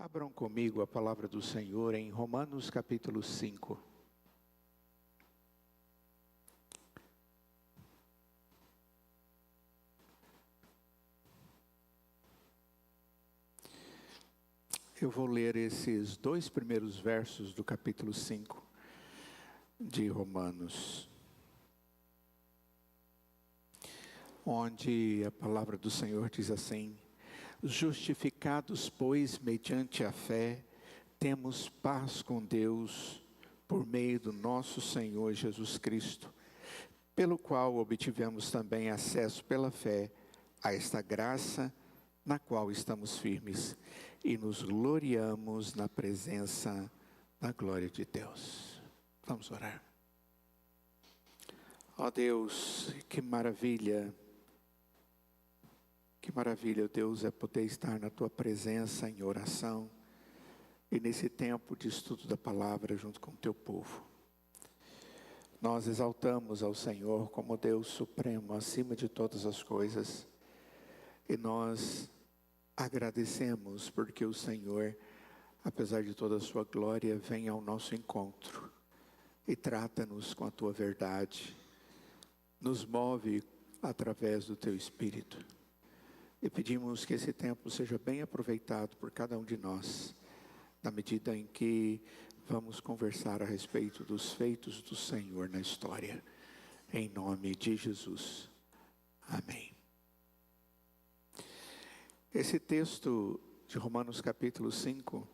Abram comigo a palavra do Senhor em Romanos capítulo 5. Eu vou ler esses dois primeiros versos do capítulo 5 de Romanos, onde a palavra do Senhor diz assim: justificados, pois, mediante a fé, temos paz com Deus, por meio do nosso Senhor Jesus Cristo, pelo qual obtivemos também acesso pela fé a esta graça, na qual estamos firmes, e nos gloriamos na presença da glória de Deus. Vamos orar. Ó Deus, que maravilha! Que maravilha, Deus, é poder estar na Tua presença em oração e nesse tempo de estudo da palavra junto com o Teu povo. Nós exaltamos ao Senhor como Deus supremo acima de todas as coisas e nós agradecemos porque o Senhor, apesar de toda a Sua glória, vem ao nosso encontro e trata-nos com a Tua verdade, nos move através do Teu Espírito. E pedimos que esse tempo seja bem aproveitado por cada um de nós, na medida em que vamos conversar a respeito dos feitos do Senhor na história. Em nome de Jesus. Amém. Esse texto de Romanos capítulo 5,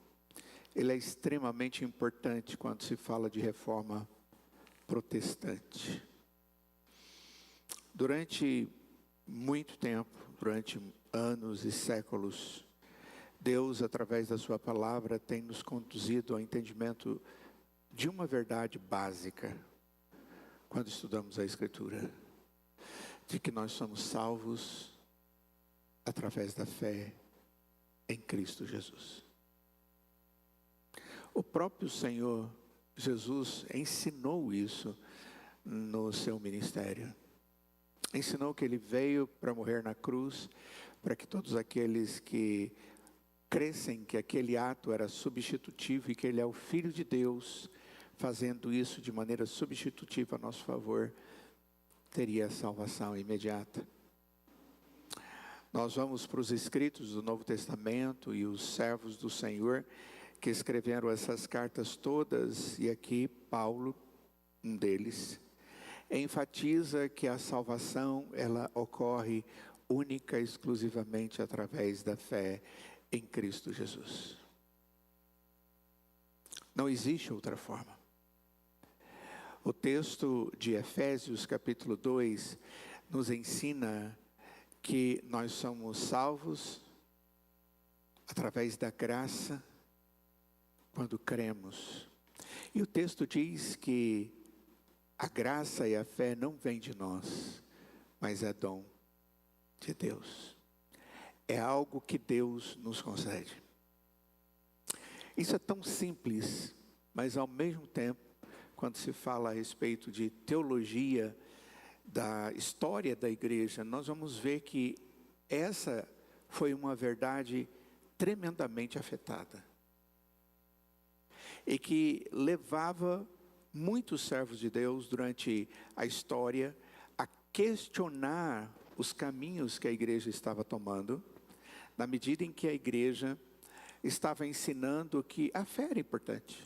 ele é extremamente importante quando se fala de reforma protestante. Durante muito tempo, durante anos e séculos, Deus, através da sua palavra, tem nos conduzido ao entendimento de uma verdade básica, quando estudamos a Escritura, de que nós somos salvos através da fé em Cristo Jesus. O próprio Senhor Jesus ensinou isso no seu ministério. Ensinou que Ele veio para morrer na cruz, para que todos aqueles que crescem que aquele ato era substitutivo e que Ele é o Filho de Deus, fazendo isso de maneira substitutiva a nosso favor, teria a salvação imediata. Nós vamos para os escritos do Novo Testamento e os servos do Senhor que escreveram essas cartas todas, e aqui Paulo, um deles, enfatiza que a salvação, ela ocorre única e exclusivamente através da fé em Cristo Jesus. Não existe outra forma. O texto de Efésios capítulo 2 nos ensina que nós somos salvos através da graça quando cremos. E o texto diz que a graça e a fé não vêm de nós, mas é dom de Deus. É algo que Deus nos concede. Isso é tão simples, mas ao mesmo tempo, quando se fala a respeito de teologia da história da igreja, nós vamos ver que essa foi uma verdade tremendamente afetada. E que levava muitos servos de Deus durante a história a questionar os caminhos que a igreja estava tomando, na medida em que a igreja estava ensinando que a fé era importante.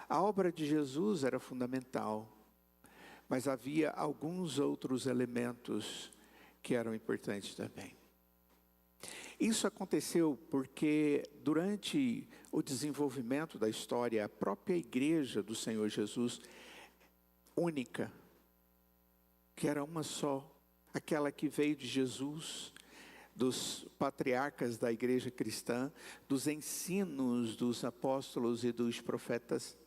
A obra de Jesus era fundamental, mas havia alguns outros elementos que eram importantes também. Isso aconteceu porque durante o desenvolvimento da história, a própria igreja do Senhor Jesus, única, que era uma só, aquela que veio de Jesus, dos patriarcas da igreja cristã, dos ensinos dos apóstolos e dos profetas,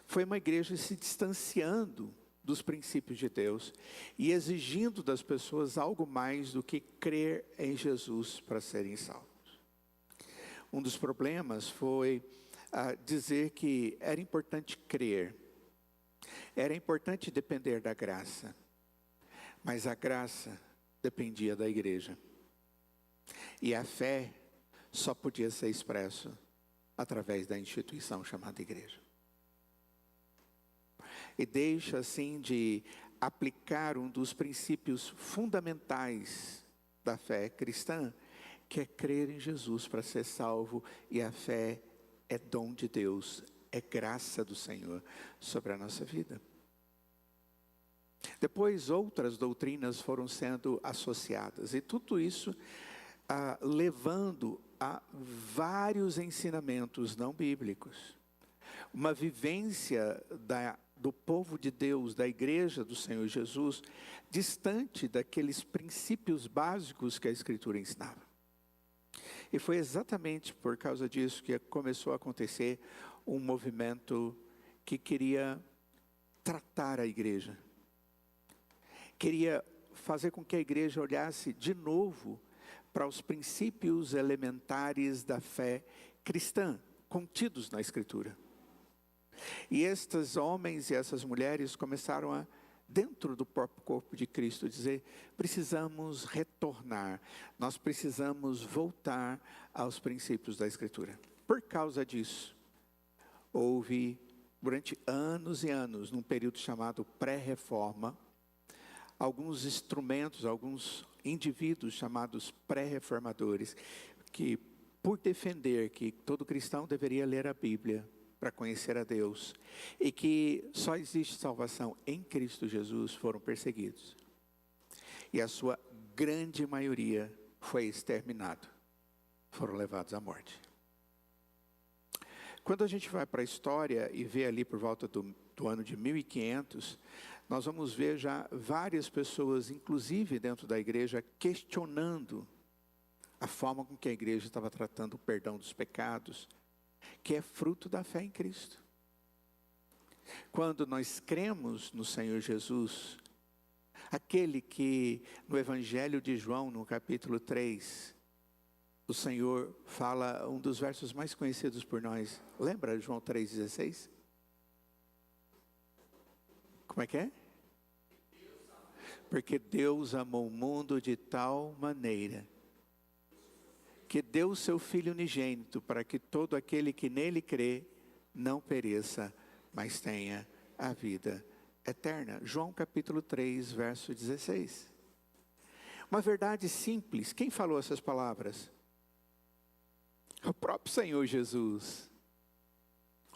foi uma igreja se distanciando dos princípios de Deus e exigindo das pessoas algo mais do que crer em Jesus para serem salvos. Um dos problemas foi dizer que era importante crer, era importante depender da graça, mas a graça dependia da igreja. E a fé só podia ser expresso através da instituição chamada igreja. E deixa assim de aplicar um dos princípios fundamentais da fé cristã, que é crer em Jesus para ser salvo, e a fé é dom de Deus, é graça do Senhor sobre a nossa vida. Depois outras doutrinas foram sendo associadas, e tudo isso levando a vários ensinamentos não bíblicos. Uma vivência do povo de Deus, da igreja do Senhor Jesus, distante daqueles princípios básicos que a Escritura ensinava. E foi exatamente por causa disso que começou a acontecer um movimento que queria tratar a igreja. Queria fazer com que a igreja olhasse de novo para os princípios elementares da fé cristã, contidos na Escritura. E estes homens e essas mulheres começaram a, dentro do próprio corpo de Cristo, dizer: precisamos retornar, nós precisamos voltar aos princípios da Escritura. Por causa disso, houve, durante anos e anos, num período chamado pré-reforma, alguns instrumentos, alguns indivíduos chamados pré-reformadores, que por defender que todo cristão deveria ler a Bíblia para conhecer a Deus, e que só existe salvação em Cristo Jesus, foram perseguidos. E a sua grande maioria foi exterminado, foram levados à morte. Quando a gente vai para a história e vê ali por volta do ano de 1500, nós vamos ver já várias pessoas, inclusive dentro da igreja, questionando a forma com que a igreja estava tratando o perdão dos pecados, que é fruto da fé em Cristo. Quando nós cremos no Senhor Jesus, aquele que no Evangelho de João, no capítulo 3, o Senhor fala um dos versos mais conhecidos por nós. Lembra João 3,16? Como é que é? Porque Deus amou o mundo de tal maneira que deu o seu Filho unigênito, para que todo aquele que nele crê não pereça, mas tenha a vida eterna. João capítulo 3, verso 16. Uma verdade simples. Quem falou essas palavras? O próprio Senhor Jesus.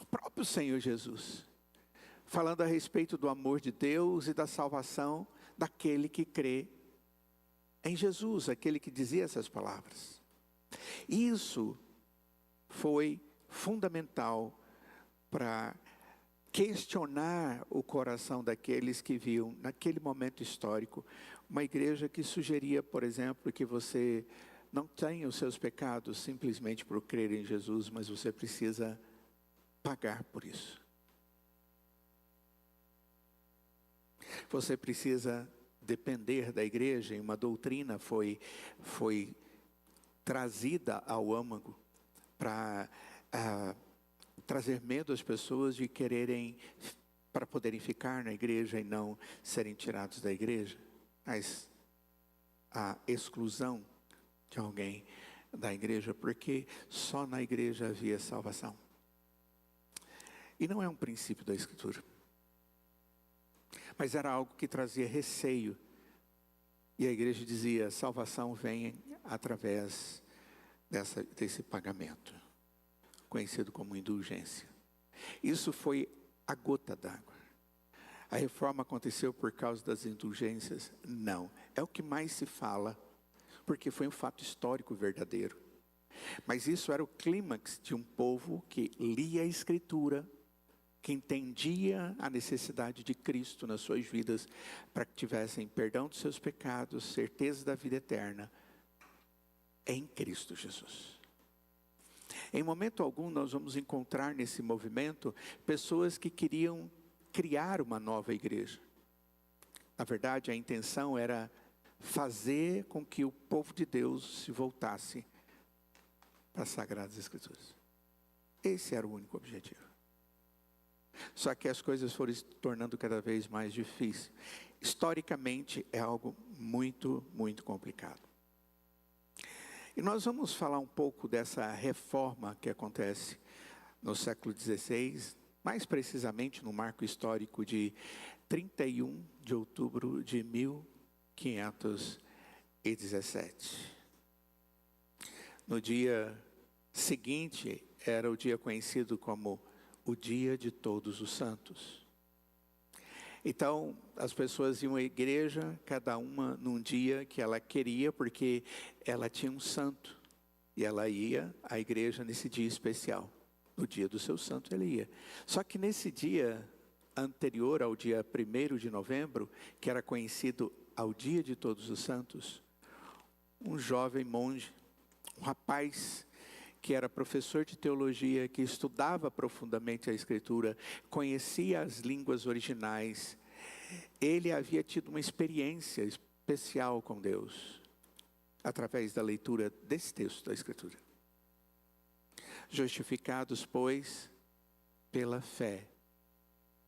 O próprio Senhor Jesus. Falando a respeito do amor de Deus e da salvação daquele que crê em Jesus, aquele que dizia essas palavras. Isso foi fundamental para questionar o coração daqueles que viam, naquele momento histórico, uma igreja que sugeria, por exemplo, que você não tenha os seus pecados simplesmente por crer em Jesus, mas você precisa pagar por isso. Você precisa depender da igreja, e uma doutrina foi trazida ao âmago para trazer medo às pessoas de quererem, para poderem ficar na igreja e não serem tirados da igreja. Mas a exclusão de alguém da igreja, porque só na igreja havia salvação. E não é um princípio da Escritura, mas era algo que trazia receio. E a igreja dizia: salvação vem através desse pagamento, conhecido como indulgência. Isso foi a gota d'água. A reforma aconteceu por causa das indulgências? Não. É o que mais se fala, porque foi um fato histórico verdadeiro. Mas isso era o clímax de um povo que lia a Escritura, que entendia a necessidade de Cristo nas suas vidas, para que tivessem perdão dos seus pecados, certeza da vida eterna, em Cristo Jesus. Em momento algum nós vamos encontrar nesse movimento pessoas que queriam criar uma nova igreja. Na verdade, a intenção era fazer com que o povo de Deus se voltasse para as Sagradas Escrituras. Esse era o único objetivo. Só que as coisas foram se tornando cada vez mais difíceis. Historicamente é algo muito, muito complicado. E nós vamos falar um pouco dessa reforma que acontece no século XVI, mais precisamente no marco histórico de 31 de outubro de 1517. No dia seguinte, era o dia conhecido como o Dia de Todos os Santos. Então, as pessoas iam à igreja, cada uma num dia que ela queria, porque ela tinha um santo. E ela ia à igreja nesse dia especial. No dia do seu santo, ele ia. Só que nesse dia anterior ao dia 1º de novembro, que era conhecido ao Dia de Todos os Santos, um jovem monge, um rapaz que era professor de teologia, que estudava profundamente a Escritura, conhecia as línguas originais. Ele havia tido uma experiência especial com Deus, através da leitura desse texto da Escritura. Justificados, pois, pela fé,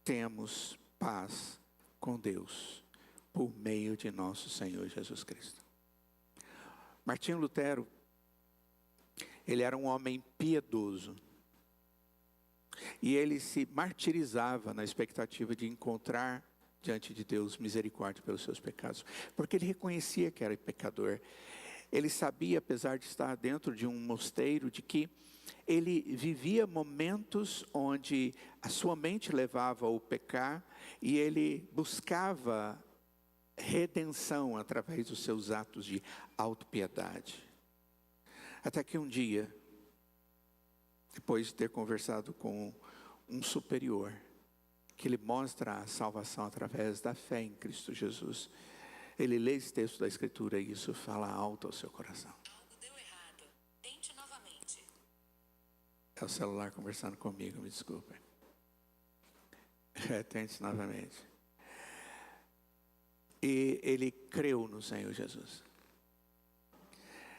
temos paz com Deus, por meio de nosso Senhor Jesus Cristo. Martinho Lutero, ele era um homem piedoso. E ele se martirizava na expectativa de encontrar diante de Deus misericórdia pelos seus pecados. Porque ele reconhecia que era pecador. Ele sabia, apesar de estar dentro de um mosteiro, de que ele vivia momentos onde a sua mente levava ao pecar e ele buscava redenção através dos seus atos de autopiedade. Até que um dia, depois de ter conversado com um superior, que lhe mostra a salvação através da fé em Cristo Jesus, ele lê esse texto da Escritura e isso fala alto ao seu coração. Algo deu errado. Tente novamente. É o celular conversando comigo, me desculpem. Tente novamente. E ele creu no Senhor Jesus.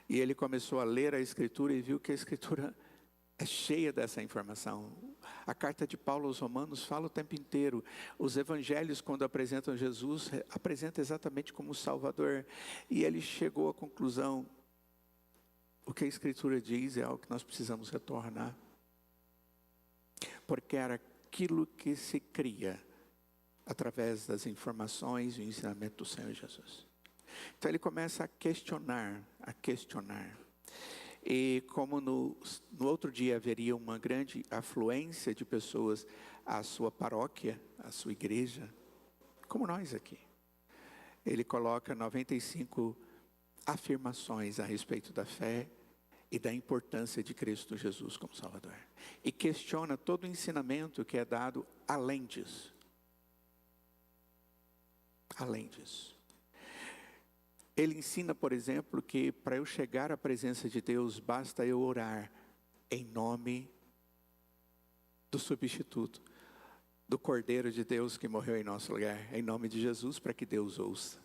E ele começou a ler a Escritura e viu que a Escritura é cheia dessa informação. A carta de Paulo aos Romanos fala o tempo inteiro. Os evangelhos, quando apresentam Jesus, apresentam exatamente como Salvador. E ele chegou à conclusão: o que a Escritura diz é algo que nós precisamos retornar. Porque era aquilo que se cria através das informações e o ensinamento do Senhor Jesus. Então ele começa a questionar. E como no outro dia haveria uma grande afluência de pessoas à sua paróquia, à sua igreja, como nós aqui, ele coloca 95 afirmações a respeito da fé e da importância de Cristo Jesus como Salvador. E questiona todo o ensinamento que é dado além disso. Além disso. Ele ensina, por exemplo, que para eu chegar à presença de Deus, basta eu orar em nome do substituto, do Cordeiro de Deus que morreu em nosso lugar, em nome de Jesus, para que Deus ouça.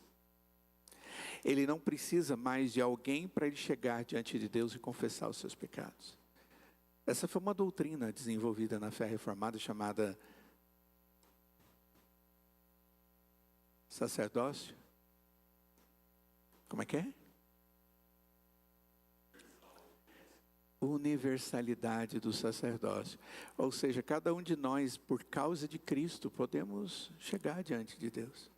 Ele não precisa mais de alguém para ele chegar diante de Deus e confessar os seus pecados. Essa foi uma doutrina desenvolvida na fé reformada chamada sacerdócio. Como é que é? Universalidade do sacerdócio. Ou seja, cada um de nós, por causa de Cristo, podemos chegar diante de Deus.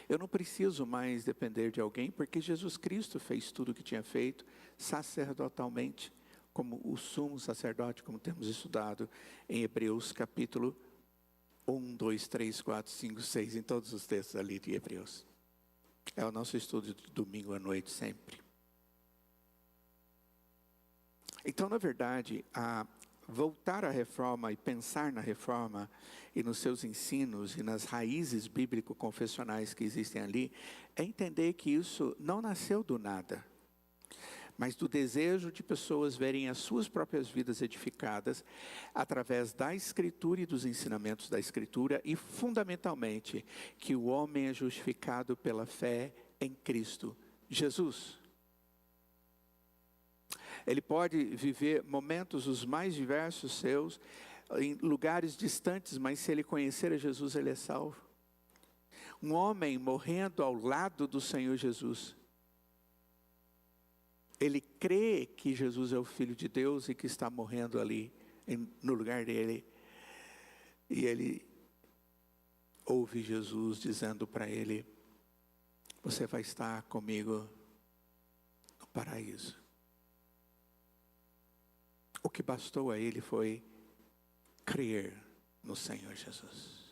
Eu não preciso mais depender de alguém, porque Jesus Cristo fez tudo o que tinha feito sacerdotalmente, como o sumo sacerdote, como temos estudado em Hebreus capítulo 1, 2, 3, 4, 5, 6, em todos os textos ali de Hebreus. É o nosso estudo de domingo à noite sempre. Então, na verdade, voltar à reforma e pensar na reforma e nos seus ensinos e nas raízes bíblico-confessionais que existem ali, é entender que isso não nasceu do nada, mas do desejo de pessoas verem as suas próprias vidas edificadas através da Escritura e dos ensinamentos da Escritura e, fundamentalmente, que o homem é justificado pela fé em Cristo Jesus. Ele pode viver momentos os mais diversos seus, em lugares distantes, mas se ele conhecer a Jesus, ele é salvo. Um homem morrendo ao lado do Senhor Jesus, ele crê que Jesus é o Filho de Deus e que está morrendo ali no lugar dele. E ele ouve Jesus dizendo para ele: você vai estar comigo no paraíso. O que bastou a ele foi crer no Senhor Jesus.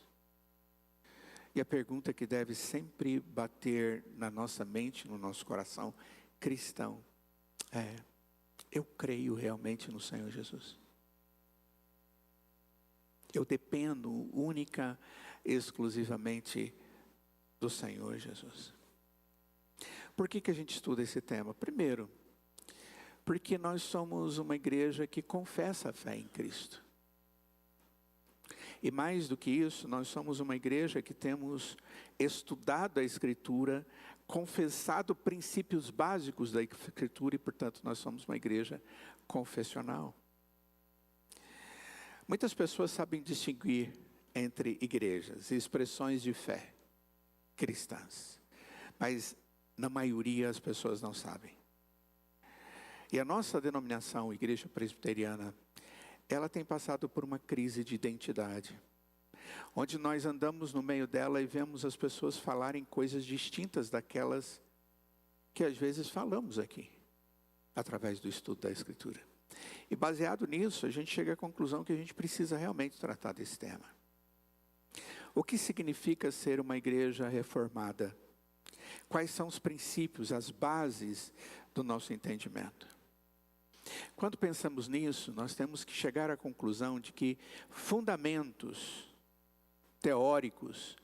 E a pergunta que deve sempre bater na nossa mente, no nosso coração cristão, é: eu creio realmente no Senhor Jesus? Eu dependo única e exclusivamente do Senhor Jesus. Por que a gente estuda esse tema? Primeiro, porque nós somos uma igreja que confessa a fé em Cristo. E mais do que isso, nós somos uma igreja que temos estudado a Escritura, confessado princípios básicos da Escritura e, portanto, nós somos uma igreja confessional. Muitas pessoas sabem distinguir entre igrejas e expressões de fé cristãs, mas na maioria as pessoas não sabem. E a nossa denominação, Igreja Presbiteriana, ela tem passado por uma crise de identidade, onde nós andamos no meio dela e vemos as pessoas falarem coisas distintas daquelas que às vezes falamos aqui, através do estudo da Escritura. E baseado nisso, a gente chega à conclusão que a gente precisa realmente tratar desse tema. O que significa ser uma igreja reformada? Quais são os princípios, as bases do nosso entendimento? Quando pensamos nisso, nós temos que chegar à conclusão de que fundamentos teóricos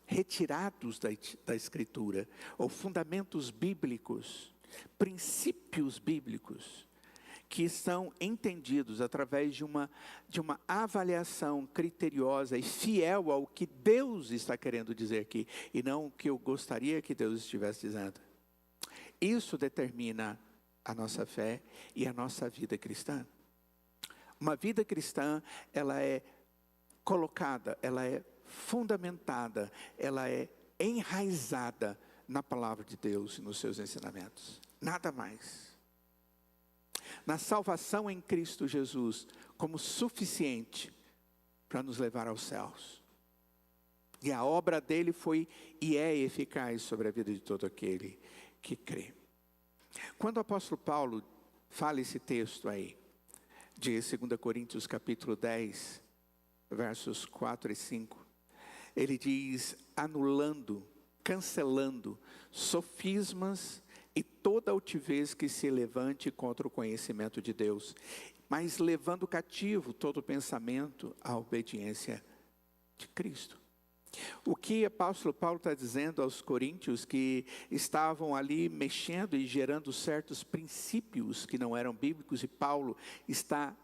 retirados da Escritura, ou fundamentos bíblicos, princípios bíblicos, que são entendidos através de uma avaliação criteriosa e fiel ao que Deus está querendo dizer aqui, e não o que eu gostaria que Deus estivesse dizendo. Isso determina a nossa fé e a nossa vida cristã. Uma vida cristã, ela é colocada, ela é fundamentada, ela é enraizada na palavra de Deus e nos seus ensinamentos. Nada mais. Na salvação em Cristo Jesus, como suficiente para nos levar aos céus. E a obra dele foi e é eficaz sobre a vida de todo aquele que crê. Quando o apóstolo Paulo fala esse texto aí, de 2 Coríntios capítulo 10, versos 4 e 5, ele diz: anulando, cancelando sofismas e toda altivez que se levante contra o conhecimento de Deus, mas levando cativo todo pensamento à obediência de Cristo. O que o apóstolo Paulo está dizendo aos coríntios que estavam ali mexendo e gerando certos princípios que não eram bíblicos, e Paulo está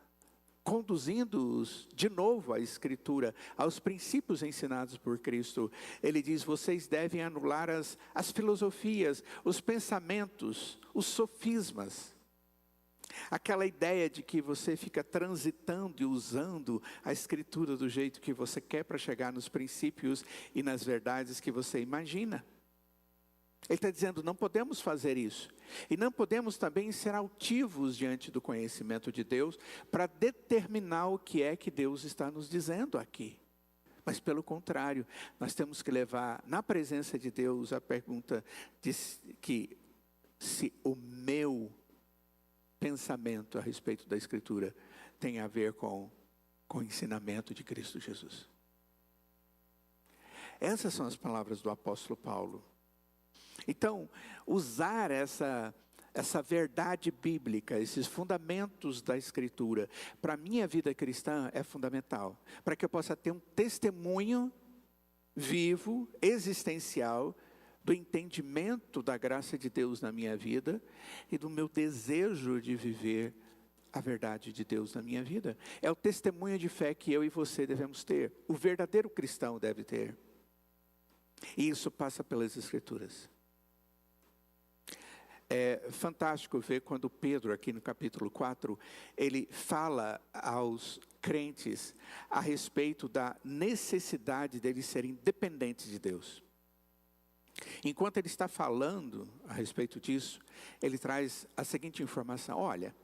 conduzindo-os de novo à Escritura, aos princípios ensinados por Cristo. Ele diz: vocês devem anular as filosofias, os pensamentos, os sofismas. Aquela ideia de que você fica transitando e usando a Escritura do jeito que você quer para chegar nos princípios e nas verdades que você imagina. Ele está dizendo: não podemos fazer isso. E não podemos também ser altivos diante do conhecimento de Deus para determinar o que é que Deus está nos dizendo aqui. Mas pelo contrário, nós temos que levar na presença de Deus a pergunta de que se o meu pensamento a respeito da Escritura tem a ver com o ensinamento de Cristo Jesus. Essas são as palavras do apóstolo Paulo. Então, usar essa verdade bíblica, esses fundamentos da Escritura, para a minha vida cristã é fundamental, para que eu possa ter um testemunho vivo, existencial, do entendimento da graça de Deus na minha vida e do meu desejo de viver a verdade de Deus na minha vida. É o testemunho de fé que eu e você devemos ter, o verdadeiro cristão deve ter. E isso passa pelas Escrituras. É fantástico ver quando Pedro, aqui no capítulo 4, ele fala aos crentes a respeito da necessidade deles serem dependentes de Deus. Enquanto ele está falando a respeito disso, ele traz a seguinte informação: olha,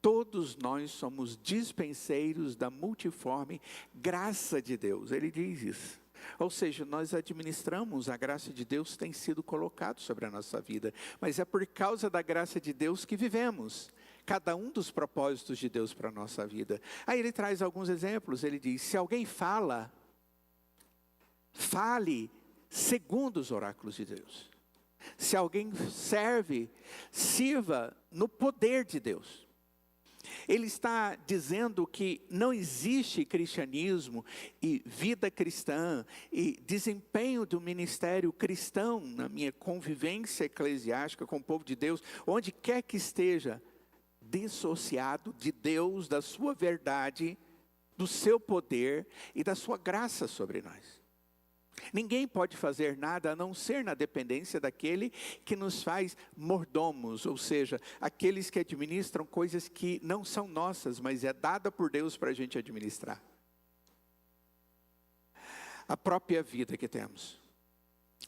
todos nós somos dispenseiros da multiforme graça de Deus. Ele diz isso. Ou seja, nós administramos a graça de Deus que tem sido colocado sobre a nossa vida. Mas é por causa da graça de Deus que vivemos cada um dos propósitos de Deus para a nossa vida. Aí ele traz alguns exemplos. Ele diz: se alguém fale segundo os oráculos de Deus. Se alguém serve, sirva no poder de Deus. Ele está dizendo que não existe cristianismo e vida cristã e desempenho do ministério cristão na minha convivência eclesiástica com o povo de Deus, onde quer que esteja, dissociado de Deus, da sua verdade, do seu poder e da sua graça sobre nós. Ninguém pode fazer nada a não ser na dependência daquele que nos faz mordomos, ou seja, aqueles que administram coisas que não são nossas, mas é dada por Deus para a gente administrar. A própria vida que temos.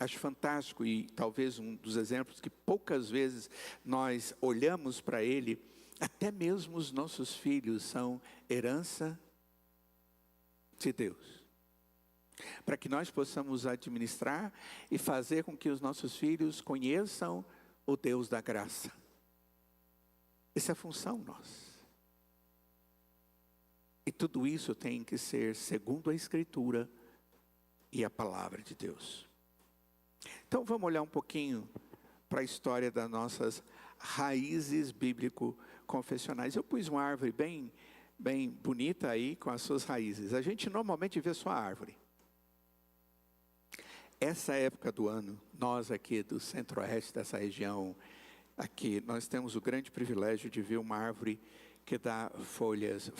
Acho fantástico e talvez um dos exemplos que poucas vezes nós olhamos para ele, até mesmo os nossos filhos são herança de Deus. Para que nós possamos administrar e fazer com que os nossos filhos conheçam o Deus da graça. Essa é a função nossa. E tudo isso tem que ser segundo a Escritura e a Palavra de Deus. Então vamos olhar um pouquinho para a história das nossas raízes bíblico-confessionais. Eu pus uma árvore bem bonita aí com as suas raízes. A gente normalmente vê só a árvore. Essa época do ano, nós aqui do centro-oeste dessa região, aqui nós temos o grande privilégio de ver uma árvore que dá flores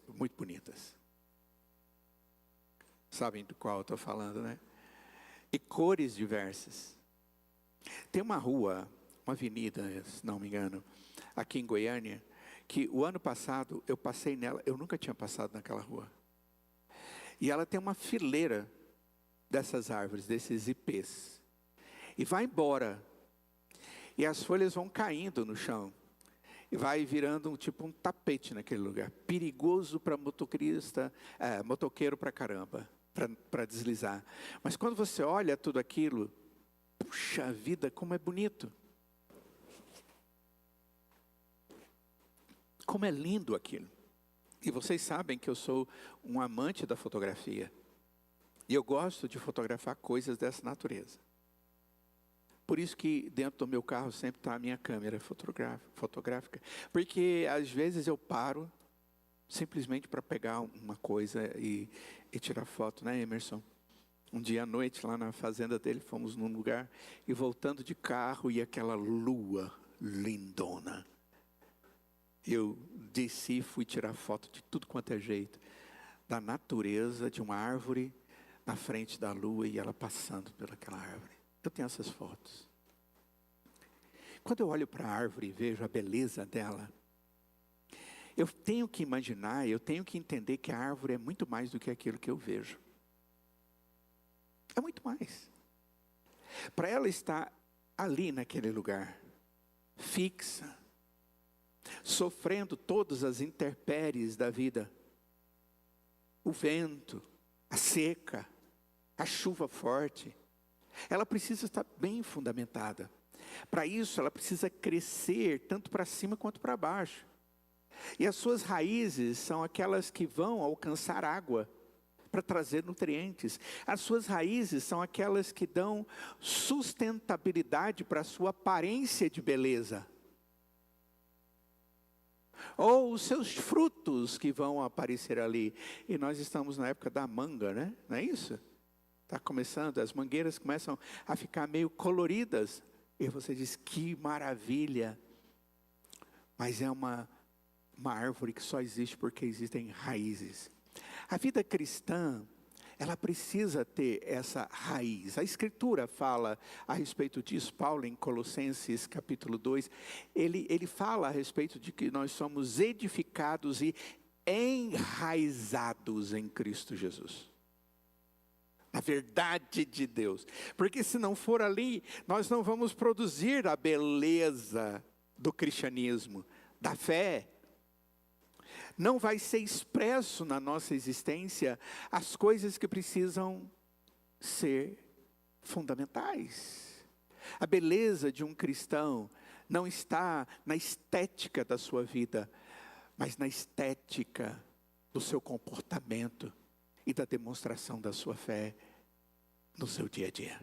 muito bonitas. Sabem do qual eu estou falando, né? E cores diversas. Tem uma rua, uma avenida, se não me engano, aqui em Goiânia, que o ano passado eu passei nela, eu nunca tinha passado naquela rua. E ela tem uma fileira dessas árvores, desses ipês. E vai embora. E as folhas vão caindo no chão. E vai virando um tapete naquele lugar. Perigoso para motoqueiro para caramba, para deslizar. Mas quando você olha tudo aquilo, puxa vida, como é bonito. Como é lindo aquilo. E vocês sabem que eu sou um amante da fotografia. E eu gosto de fotografar coisas dessa natureza. Por isso que dentro do meu carro sempre está a minha câmera fotográfica. Porque às vezes eu paro simplesmente para pegar uma coisa e tirar foto, né, Emerson? Um dia à noite lá na fazenda dele, fomos num lugar e voltando de carro e aquela lua lindona. Eu desci e fui tirar foto de tudo quanto é jeito. Da natureza, de uma árvore na frente da lua e ela passando pelaquela árvore. Eu tenho essas fotos. Quando eu olho para a árvore e vejo a beleza dela, eu tenho que imaginar, eu tenho que entender que a árvore é muito mais do que aquilo que eu vejo. É muito mais. Para ela estar ali naquele lugar, fixa, sofrendo todas as intempéries da vida, o vento, a seca, a chuva forte, ela precisa estar bem fundamentada. Para isso, ela precisa crescer tanto para cima quanto para baixo. E as suas raízes são aquelas que vão alcançar água para trazer nutrientes. As suas raízes são aquelas que dão sustentabilidade para a sua aparência de beleza. Ou os seus frutos que vão aparecer ali. E nós estamos na época da manga, né? Não é isso? Está começando, as mangueiras começam a ficar meio coloridas. E você diz, que maravilha. Mas é uma árvore que só existe porque existem raízes. A vida cristã, ela precisa ter essa raiz. A Escritura fala a respeito disso. Paulo, em Colossenses capítulo 2, ele fala a respeito de que nós somos edificados e enraizados em Cristo Jesus. a verdade de Deus. Porque se não for ali, nós não vamos produzir a beleza do cristianismo, da fé. Não vai ser expresso na nossa existência as coisas que precisam ser fundamentais. A beleza de um cristão não está na estética da sua vida, mas na estética do seu comportamento e da demonstração da sua fé no seu dia a dia.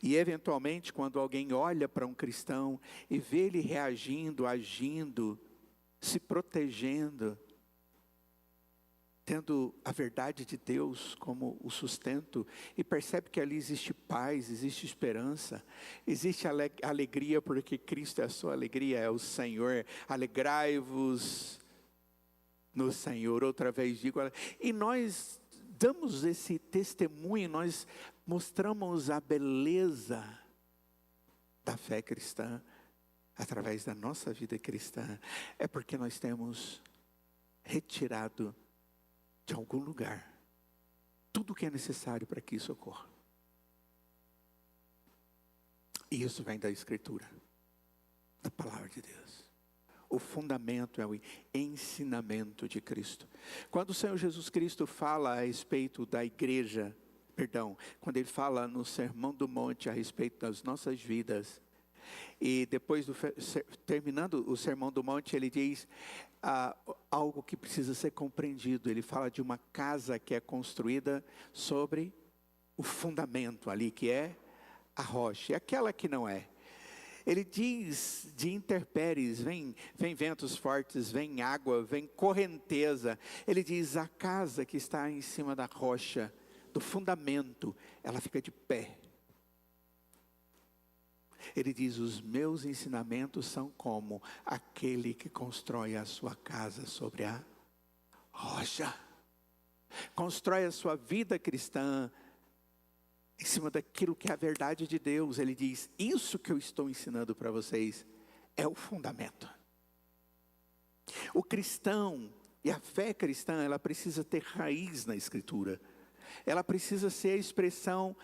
E eventualmente, quando alguém olha para um cristão e vê ele reagindo, agindo, se protegendo, tendo a verdade de Deus como o sustento, e percebe que ali existe paz, existe esperança, existe alegria, porque Cristo é a sua alegria, é o Senhor. Alegrai-vos no Senhor. Outra vez digo, e nós damos esse testemunho, nós mostramos a beleza da fé cristã através da nossa vida cristã, é porque nós temos retirado de algum lugar tudo o que é necessário para que isso ocorra. E isso vem da Escritura, da Palavra de Deus. O fundamento é o ensinamento de Cristo. Quando o Senhor Jesus Cristo fala a respeito da igreja, quando Ele fala no Sermão do Monte a respeito das nossas vidas, e depois, terminando o Sermão do Monte, Ele diz algo que precisa ser compreendido. Ele fala de uma casa que é construída sobre o fundamento ali, que é a rocha, e aquela que não é. Ele diz de intempéries, vem ventos fortes, vem água, vem correnteza. Ele diz, a casa que está em cima da rocha, do fundamento, ela fica de pé. Ele diz, os meus ensinamentos são como aquele que constrói a sua casa sobre a rocha. Constrói a sua vida cristã em cima daquilo que é a verdade de Deus. Ele diz, isso que eu estou ensinando para vocês é o fundamento. O cristão e a fé cristã, ela precisa ter raiz na Escritura. Ela precisa ser a expressão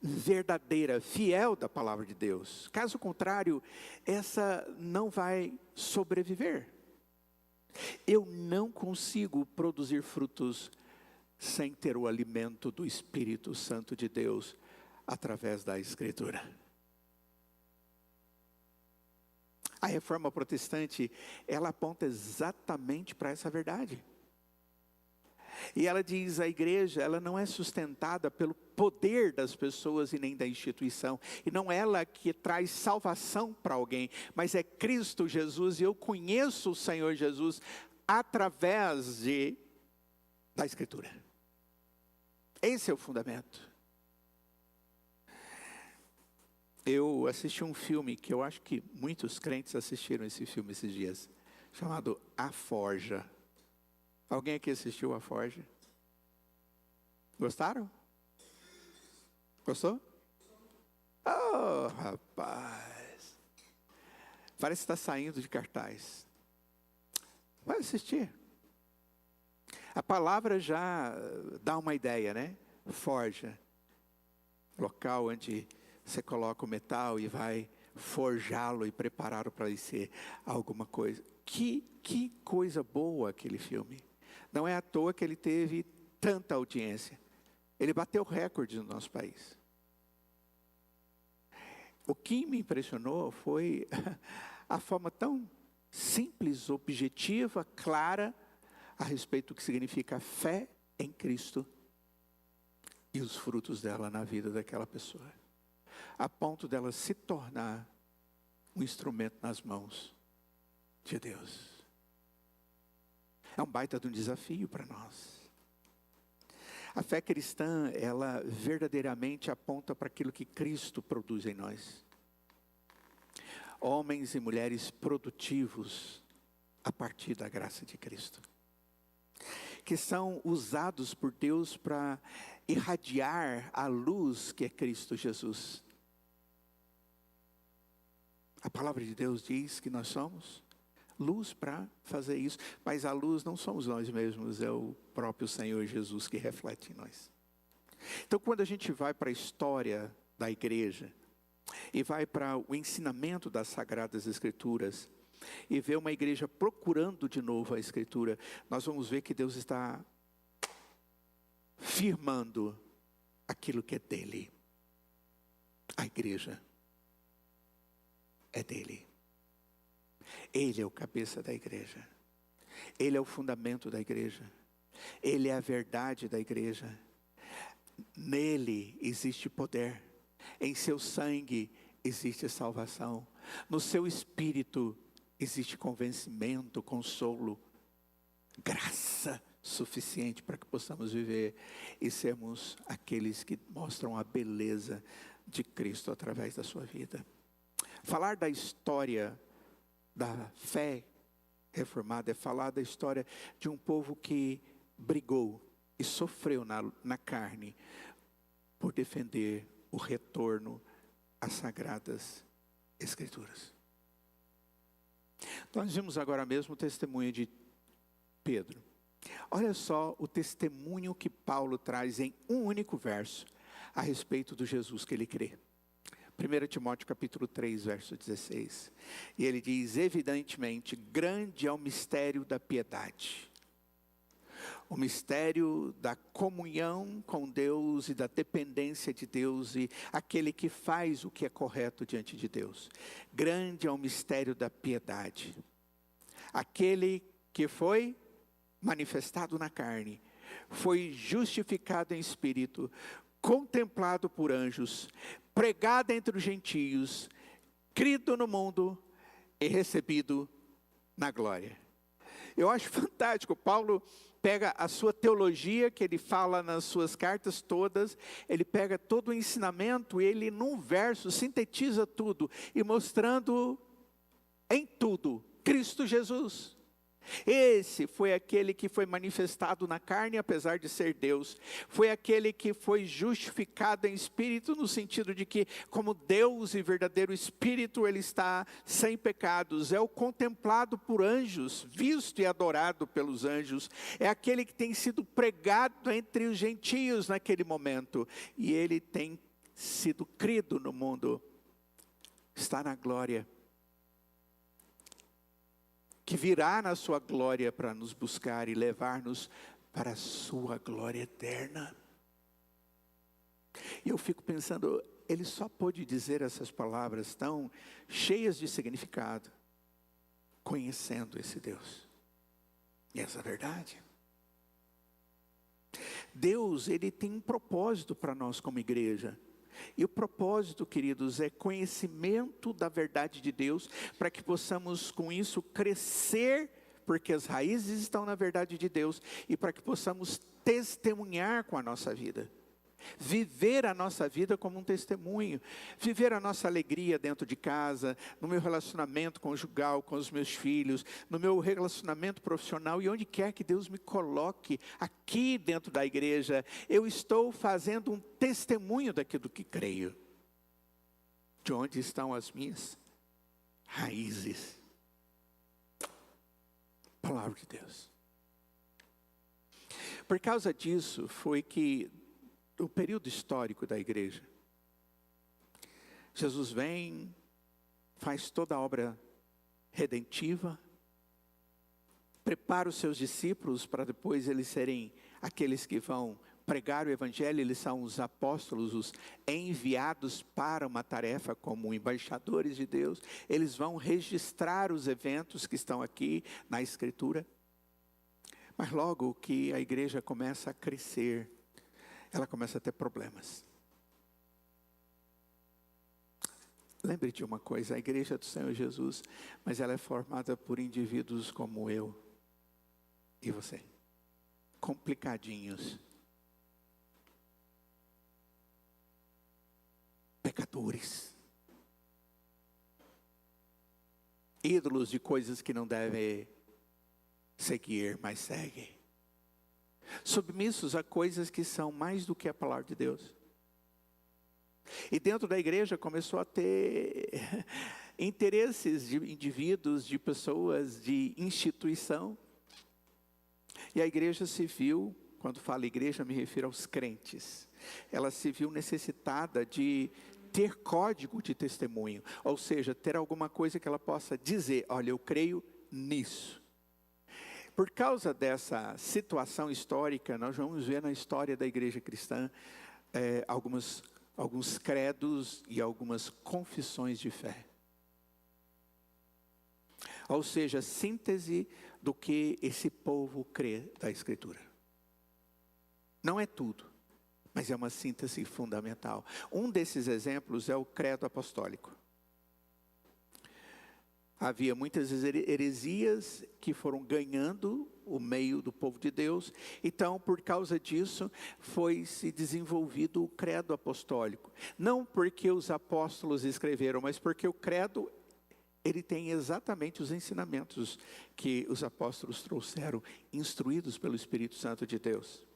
verdadeira, fiel da palavra de Deus. Caso contrário, essa não vai sobreviver. Eu não consigo produzir frutos sem ter o alimento do Espírito Santo de Deus através da Escritura. A Reforma Protestante, ela aponta exatamente para essa verdade. E ela diz, a igreja, ela não é sustentada pelo poder das pessoas e nem da instituição. E não é ela que traz salvação para alguém, mas é Cristo Jesus. E eu conheço o Senhor Jesus através da Escritura. Esse é o fundamento. Eu assisti um filme que eu acho que muitos crentes assistiram esse filme esses dias, chamado A Forja. Alguém aqui assistiu A Forja? Gostaram? Gostou? Oh, rapaz. Parece que está saindo de cartaz. Vai assistir. A palavra já dá uma ideia, né? Forja. Local onde você coloca o metal e vai forjá-lo e prepará-lo para ele ser alguma coisa. Que coisa boa aquele filme. Não é à toa que ele teve tanta audiência. Ele bateu recorde no nosso país. O que me impressionou foi a forma tão simples, objetiva, clara, a respeito do que significa a fé em Cristo e os frutos dela na vida daquela pessoa. A ponto dela se tornar um instrumento nas mãos de Deus. É um baita de um desafio para nós. A fé cristã, ela verdadeiramente aponta para aquilo que Cristo produz em nós. Homens e mulheres produtivos a partir da graça de Cristo. Que são usados por Deus para irradiar a luz que é Cristo Jesus. A palavra de Deus diz que nós somos luz para fazer isso. Mas a luz não somos nós mesmos, é o próprio Senhor Jesus que reflete em nós. Então, quando a gente vai para a história da igreja, e vai para o ensinamento das Sagradas Escrituras, e vê uma igreja procurando de novo a Escritura, nós vamos ver que Deus está firmando aquilo que é dele. A igreja é dele. Ele é o cabeça da igreja. Ele é o fundamento da igreja. Ele é a verdade da igreja. Nele existe poder. Em seu sangue existe salvação. No seu espírito existe convencimento, consolo, graça suficiente para que possamos viver e sermos aqueles que mostram a beleza de Cristo através da sua vida. Falar da história da fé reformada é falar da história de um povo que brigou e sofreu na carne por defender o retorno às Sagradas Escrituras. Nós vimos agora mesmo o testemunho de Pedro. Olha só o testemunho que Paulo traz em um único verso a respeito do Jesus que ele crê. 1 Timóteo capítulo 3, verso 16. E ele diz: evidentemente, grande é o mistério da piedade. O mistério da comunhão com Deus e da dependência de Deus e aquele que faz o que é correto diante de Deus. Grande é o mistério da piedade. Aquele que foi manifestado na carne, foi justificado em espírito, contemplado por anjos, pregado entre os gentios, crido no mundo e recebido na glória. Eu acho fantástico. Paulo pega a sua teologia, que ele fala nas suas cartas todas, ele pega todo o ensinamento, ele num verso sintetiza tudo, e mostrando em tudo Cristo Jesus. Esse foi aquele que foi manifestado na carne, apesar de ser Deus. Foi aquele que foi justificado em espírito, no sentido de que, como Deus e verdadeiro espírito, ele está sem pecados. É o contemplado por anjos, visto e adorado pelos anjos. É aquele que tem sido pregado entre os gentios naquele momento. E ele tem sido crido no mundo. Está na glória. Que virá na sua glória para nos buscar e levar-nos para a sua glória eterna. E eu fico pensando, ele só pôde dizer essas palavras tão cheias de significado, conhecendo esse Deus. E essa é a verdade. Deus, ele tem um propósito para nós como igreja. E o propósito, queridos, é conhecimento da verdade de Deus, para que possamos com isso crescer, porque as raízes estão na verdade de Deus, e para que possamos testemunhar com a nossa vida. Viver a nossa vida como um testemunho, viver a nossa alegria dentro de casa, no meu relacionamento conjugal com os meus filhos, no meu relacionamento profissional e onde quer que Deus me coloque, aqui dentro da igreja, eu estou fazendo um testemunho daquilo que creio. De onde estão as minhas raízes? Palavra de Deus. Por causa disso foi que o período histórico da igreja, Jesus vem, faz toda a obra redentiva, prepara os seus discípulos para depois eles serem aqueles que vão pregar o evangelho. Eles são os apóstolos, os enviados para uma tarefa como embaixadores de Deus. Eles vão registrar os eventos que estão aqui na Escritura. Mas logo que a igreja começa a crescer, ela começa a ter problemas. Lembre de uma coisa, a igreja do Senhor Jesus, mas ela é formada por indivíduos como eu e você. Complicadinhos. Pecadores. Ídolos de coisas que não devem seguir, mas seguem. Submissos a coisas que são mais do que a palavra de Deus. E dentro da igreja começou a ter interesses de indivíduos, de pessoas, de instituição. E a igreja civil, quando falo igreja, me refiro aos crentes. Ela se viu necessitada de ter código de testemunho, ou seja, ter alguma coisa que ela possa dizer, olha, eu creio nisso. Por causa dessa situação histórica, nós vamos ver na história da igreja cristã alguns credos e algumas confissões de fé. Ou seja, síntese do que esse povo crê da Escritura. Não é tudo, mas é uma síntese fundamental. Um desses exemplos é o credo apostólico. Havia muitas heresias que foram ganhando o meio do povo de Deus. Então, por causa disso, foi se desenvolvido o credo apostólico. Não porque os apóstolos escreveram, mas porque o credo, ele tem exatamente os ensinamentos que os apóstolos trouxeram, instruídos pelo Espírito Santo de Deus.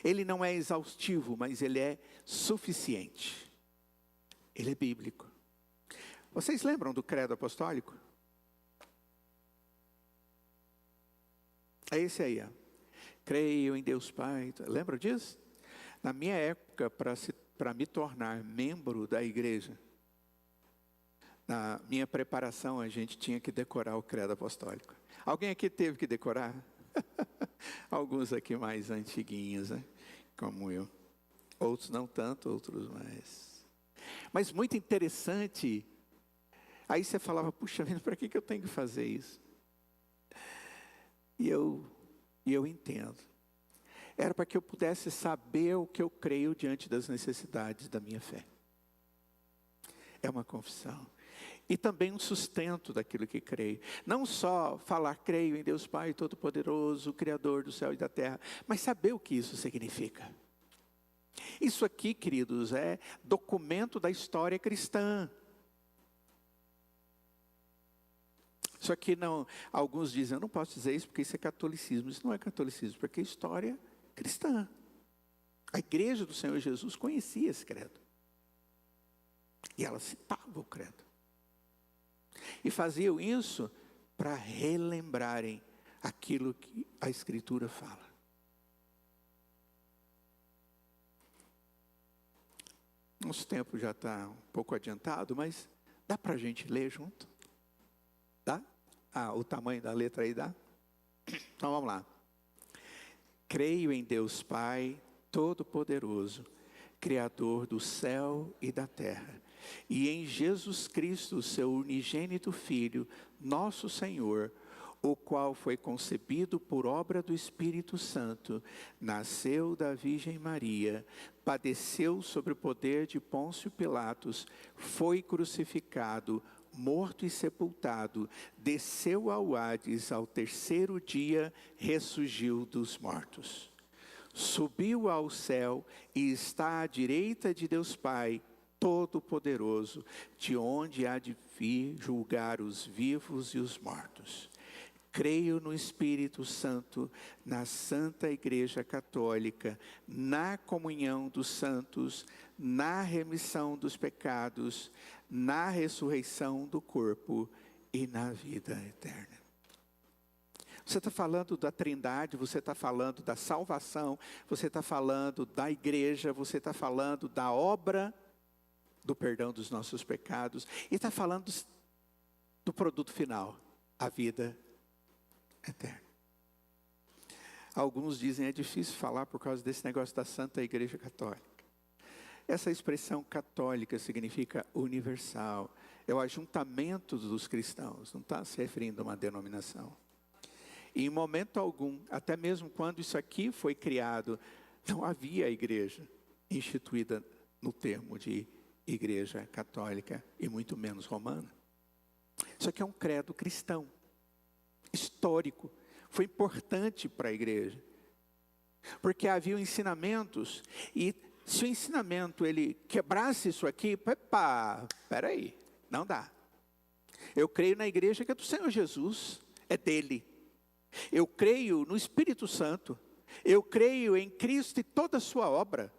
Ele não é exaustivo, mas ele é suficiente. Ele é bíblico. Vocês lembram do credo apostólico? É esse aí, ó. Creio em Deus Pai. Lembra disso? Na minha época, para me tornar membro da igreja, na minha preparação, a gente tinha que decorar o credo apostólico. Alguém aqui teve que decorar? Alguns aqui mais antiguinhos, né? Como eu. Outros não tanto, outros mais. Mas muito interessante. Aí você falava, puxa vida, para que eu tenho que fazer isso? E eu entendo. Era para que eu pudesse saber o que eu creio diante das necessidades da minha fé. É uma confissão. E também um sustento daquilo que creio. Não só falar, creio em Deus Pai Todo-Poderoso, Criador do céu e da terra, mas saber o que isso significa. Isso aqui, queridos, é documento da história cristã. Só que não, alguns dizem, eu não posso dizer isso porque isso é catolicismo. Isso não é catolicismo, porque é história cristã. A igreja do Senhor Jesus conhecia esse credo. E ela citava o credo. E faziam isso para relembrarem aquilo que a Escritura fala. Nosso tempo já está um pouco adiantado, mas dá para a gente ler junto? Dá? O tamanho da letra aí dá? Então vamos lá. Creio em Deus Pai Todo-Poderoso, Criador do céu e da terra, e em Jesus Cristo, seu unigênito Filho, nosso Senhor, o qual foi concebido por obra do Espírito Santo, nasceu da Virgem Maria, padeceu sob o poder de Pôncio Pilatos, foi crucificado, morto e sepultado, desceu ao Hades, ao terceiro dia ressurgiu dos mortos. Subiu ao céu e está à direita de Deus Pai, Todo-Poderoso, de onde há de vir julgar os vivos e os mortos. Creio no Espírito Santo, na Santa Igreja Católica, na comunhão dos santos, na remissão dos pecados, na ressurreição do corpo e na vida eterna. Você está falando da Trindade, você está falando da salvação, você está falando da igreja, você está falando da obra do perdão dos nossos pecados, e está falando do produto final, a vida eterna. Alguns dizem é difícil falar por causa desse negócio da Santa Igreja Católica. Essa expressão católica significa universal, é o ajuntamento dos cristãos, não está se referindo a uma denominação. E em momento algum, até mesmo quando isso aqui foi criado, não havia igreja instituída no termo de igreja católica e muito menos romana. Isso aqui é um credo cristão, histórico, foi importante para a igreja, porque havia ensinamentos, e se o ensinamento ele quebrasse isso aqui, espera aí, não dá. Eu creio na igreja que é do Senhor Jesus, é dele. Eu creio no Espírito Santo, eu creio em Cristo e toda a sua obra.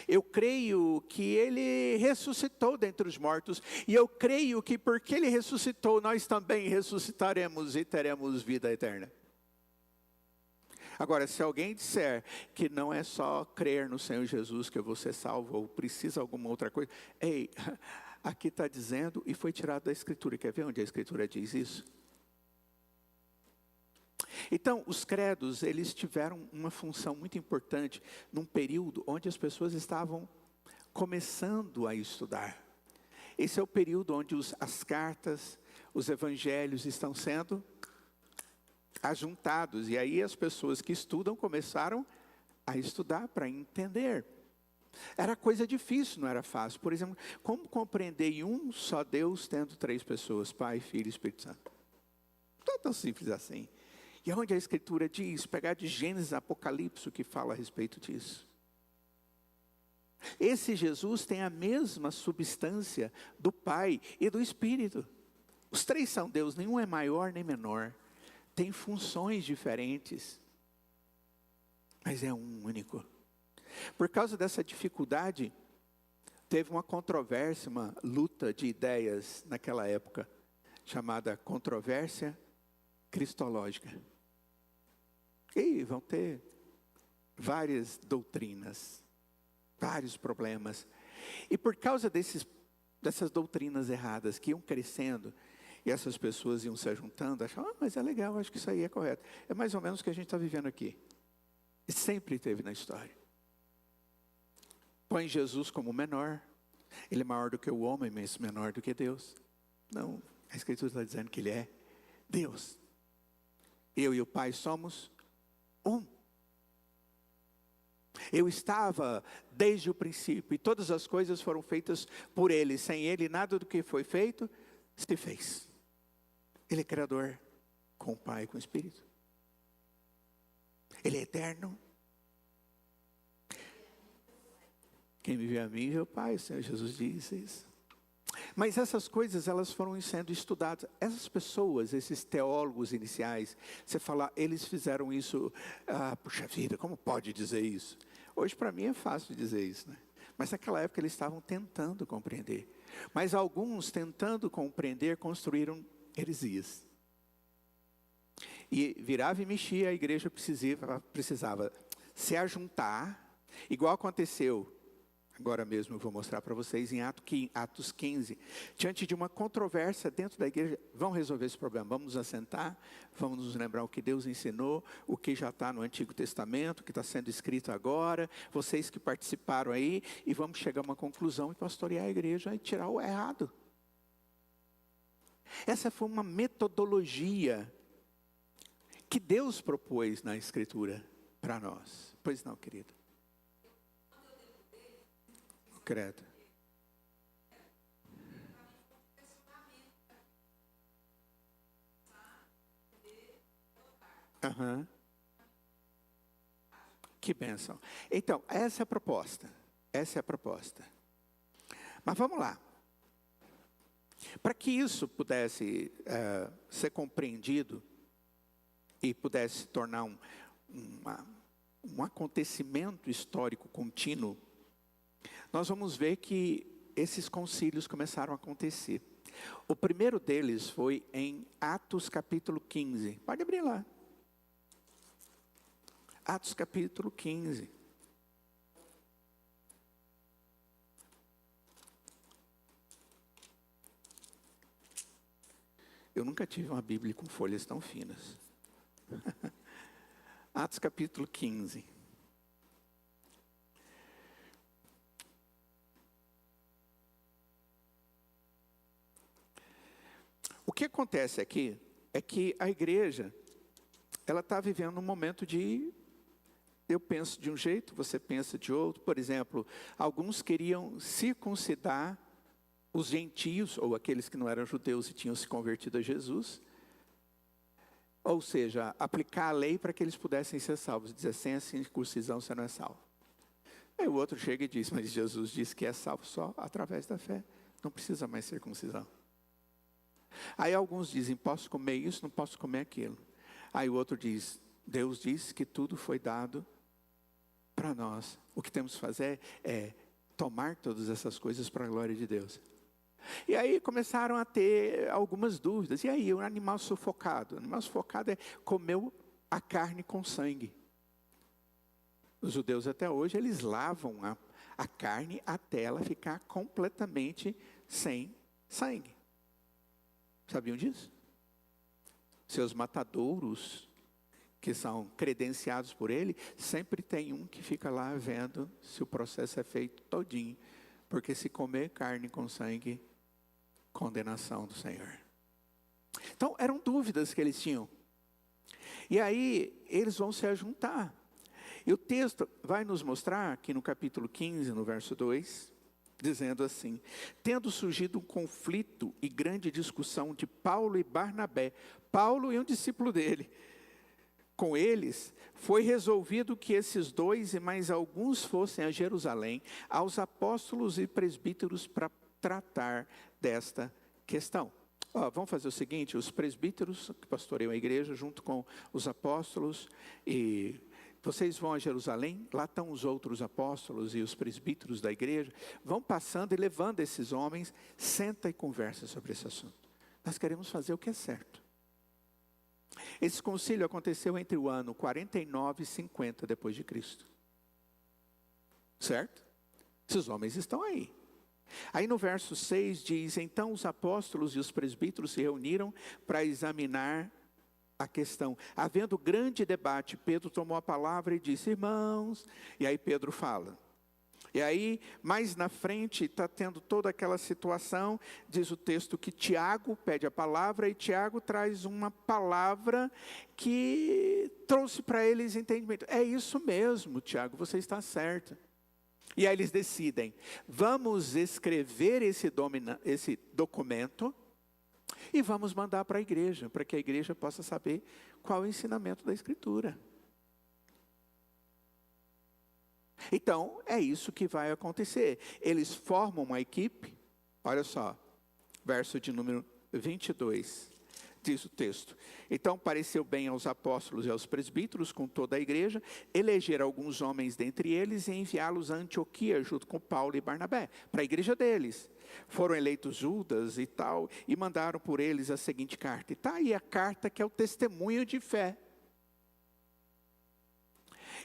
Eu creio que Ele ressuscitou dentre os mortos. E eu creio que porque Ele ressuscitou, nós também ressuscitaremos e teremos vida eterna. Agora, se alguém disser que não é só crer no Senhor Jesus que eu vou ser salvo, ou precisa alguma outra coisa, ei, aqui está dizendo, e foi tirado da Escritura. Quer ver onde a Escritura diz isso? Então, os credos, eles tiveram uma função muito importante num período onde as pessoas estavam começando a estudar. Esse é o período onde as cartas, os evangelhos estão sendo ajuntados. E aí as pessoas que estudam começaram a estudar para entender. Era coisa difícil, não era fácil. Por exemplo, como compreender em um só Deus tendo três pessoas, Pai, Filho e Espírito Santo? Não é tão simples assim. E onde a Escritura diz, pegar de Gênesis a Apocalipse, o que fala a respeito disso. Esse Jesus tem a mesma substância do Pai e do Espírito. Os três são Deus, nenhum é maior nem menor. Tem funções diferentes, mas é um único. Por causa dessa dificuldade, teve uma controvérsia, uma luta de ideias naquela época, chamada controvérsia cristológica. E vão ter várias doutrinas, vários problemas. E por causa dessas doutrinas erradas que iam crescendo, e essas pessoas iam se juntando, achavam, mas é legal, acho que isso aí é correto. É mais ou menos o que a gente está vivendo aqui. E sempre teve na história. Põe Jesus como menor. Ele é maior do que o homem, mas menor do que Deus. Não, a Escritura está dizendo que Ele é Deus. Eu e o Pai somos um. Eu estava desde o princípio, e todas as coisas foram feitas por Ele. Sem Ele, nada do que foi feito se fez. Ele é Criador com o Pai e com o Espírito. Ele é eterno. Quem me vê a mim vê o Pai, o Senhor Jesus disse isso. Mas essas coisas, elas foram sendo estudadas. Essas pessoas, esses teólogos iniciais, você fala, eles fizeram isso, puxa vida, como pode dizer isso? Hoje para mim é fácil dizer isso, né? Mas naquela época eles estavam tentando compreender. Mas alguns, tentando compreender, construíram heresias. E virava e mexia, a igreja precisava se ajuntar, igual aconteceu. Agora mesmo eu vou mostrar para vocês em Atos 15. Diante de uma controvérsia dentro da igreja, vamos resolver esse problema. Vamos nos assentar, vamos nos lembrar o que Deus ensinou, o que já está no Antigo Testamento, o que está sendo escrito agora, vocês que participaram aí, e vamos chegar a uma conclusão e pastorear a igreja e tirar o errado. Essa foi uma metodologia que Deus propôs na Escritura para nós. Pois não, querido? Credo. Uhum. Que bênção. Então, essa é a proposta. Essa é a proposta. Mas vamos lá. Para que isso pudesse ser compreendido e pudesse se tornar um acontecimento histórico contínuo, nós vamos ver que esses concílios começaram a acontecer. O primeiro deles foi em Atos capítulo 15. Pode abrir lá. Atos capítulo 15. Eu nunca tive uma Bíblia com folhas tão finas. Atos capítulo 15. O que acontece aqui é que a igreja, ela está vivendo um momento de, eu penso de um jeito, você pensa de outro. Por exemplo, alguns queriam circuncidar os gentios, ou aqueles que não eram judeus e tinham se convertido a Jesus. Ou seja, aplicar a lei para que eles pudessem ser salvos. Dizer, sem a circuncisão você não é salvo. Aí o outro chega e diz, mas Jesus disse que é salvo só através da fé. Não precisa mais circuncisão. Aí alguns dizem, posso comer isso, não posso comer aquilo. Aí o outro diz, Deus disse que tudo foi dado para para nós. O que temos que fazer é tomar todas essas coisas para a glória de Deus. E aí começaram a ter algumas dúvidas. E aí, o animal sufocado? O animal sufocado comeu a carne com sangue. Os judeus até hoje, eles lavam a carne até ela ficar completamente sem sangue. Sabiam disso? Seus matadouros, que são credenciados por ele, sempre tem um que fica lá vendo se o processo é feito todinho. Porque se comer carne com sangue, condenação do Senhor. Então, eram dúvidas que eles tinham. E aí, eles vão se ajuntar. E o texto vai nos mostrar, aqui no capítulo 15, no verso 2, dizendo assim: tendo surgido um conflito e grande discussão de Paulo e Barnabé, Paulo e um discípulo dele, com eles, foi resolvido que esses dois e mais alguns fossem a Jerusalém, aos apóstolos e presbíteros, para tratar desta questão. Vamos fazer o seguinte: os presbíteros que pastoreiam a igreja, junto com os apóstolos, e vocês vão a Jerusalém, lá estão os outros apóstolos e os presbíteros da igreja, vão passando e levando esses homens, senta e conversa sobre esse assunto. Nós queremos fazer o que é certo. Esse concílio aconteceu entre o ano 49 e 50 depois de Cristo. Certo? Esses homens estão aí. Aí no verso 6 diz: então os apóstolos e os presbíteros se reuniram para examinar a questão. Havendo grande debate, Pedro tomou a palavra e disse: irmãos, e aí Pedro fala. E aí, mais na frente, está tendo toda aquela situação, diz o texto que Tiago pede a palavra, e Tiago traz uma palavra que trouxe para eles entendimento. É isso mesmo, Tiago, você está certo. E aí eles decidem: vamos escrever esse documento e vamos mandar para a igreja, para que a igreja possa saber qual é o ensinamento da Escritura. Então, é isso que vai acontecer. Eles formam uma equipe, olha só, verso de número 22, diz o texto: então pareceu bem aos apóstolos e aos presbíteros, com toda a igreja, eleger alguns homens dentre eles e enviá-los a Antioquia, junto com Paulo e Barnabé, para a igreja deles. Foram eleitos Judas e tal, e mandaram por eles a seguinte carta. E está aí a carta que é o testemunho de fé.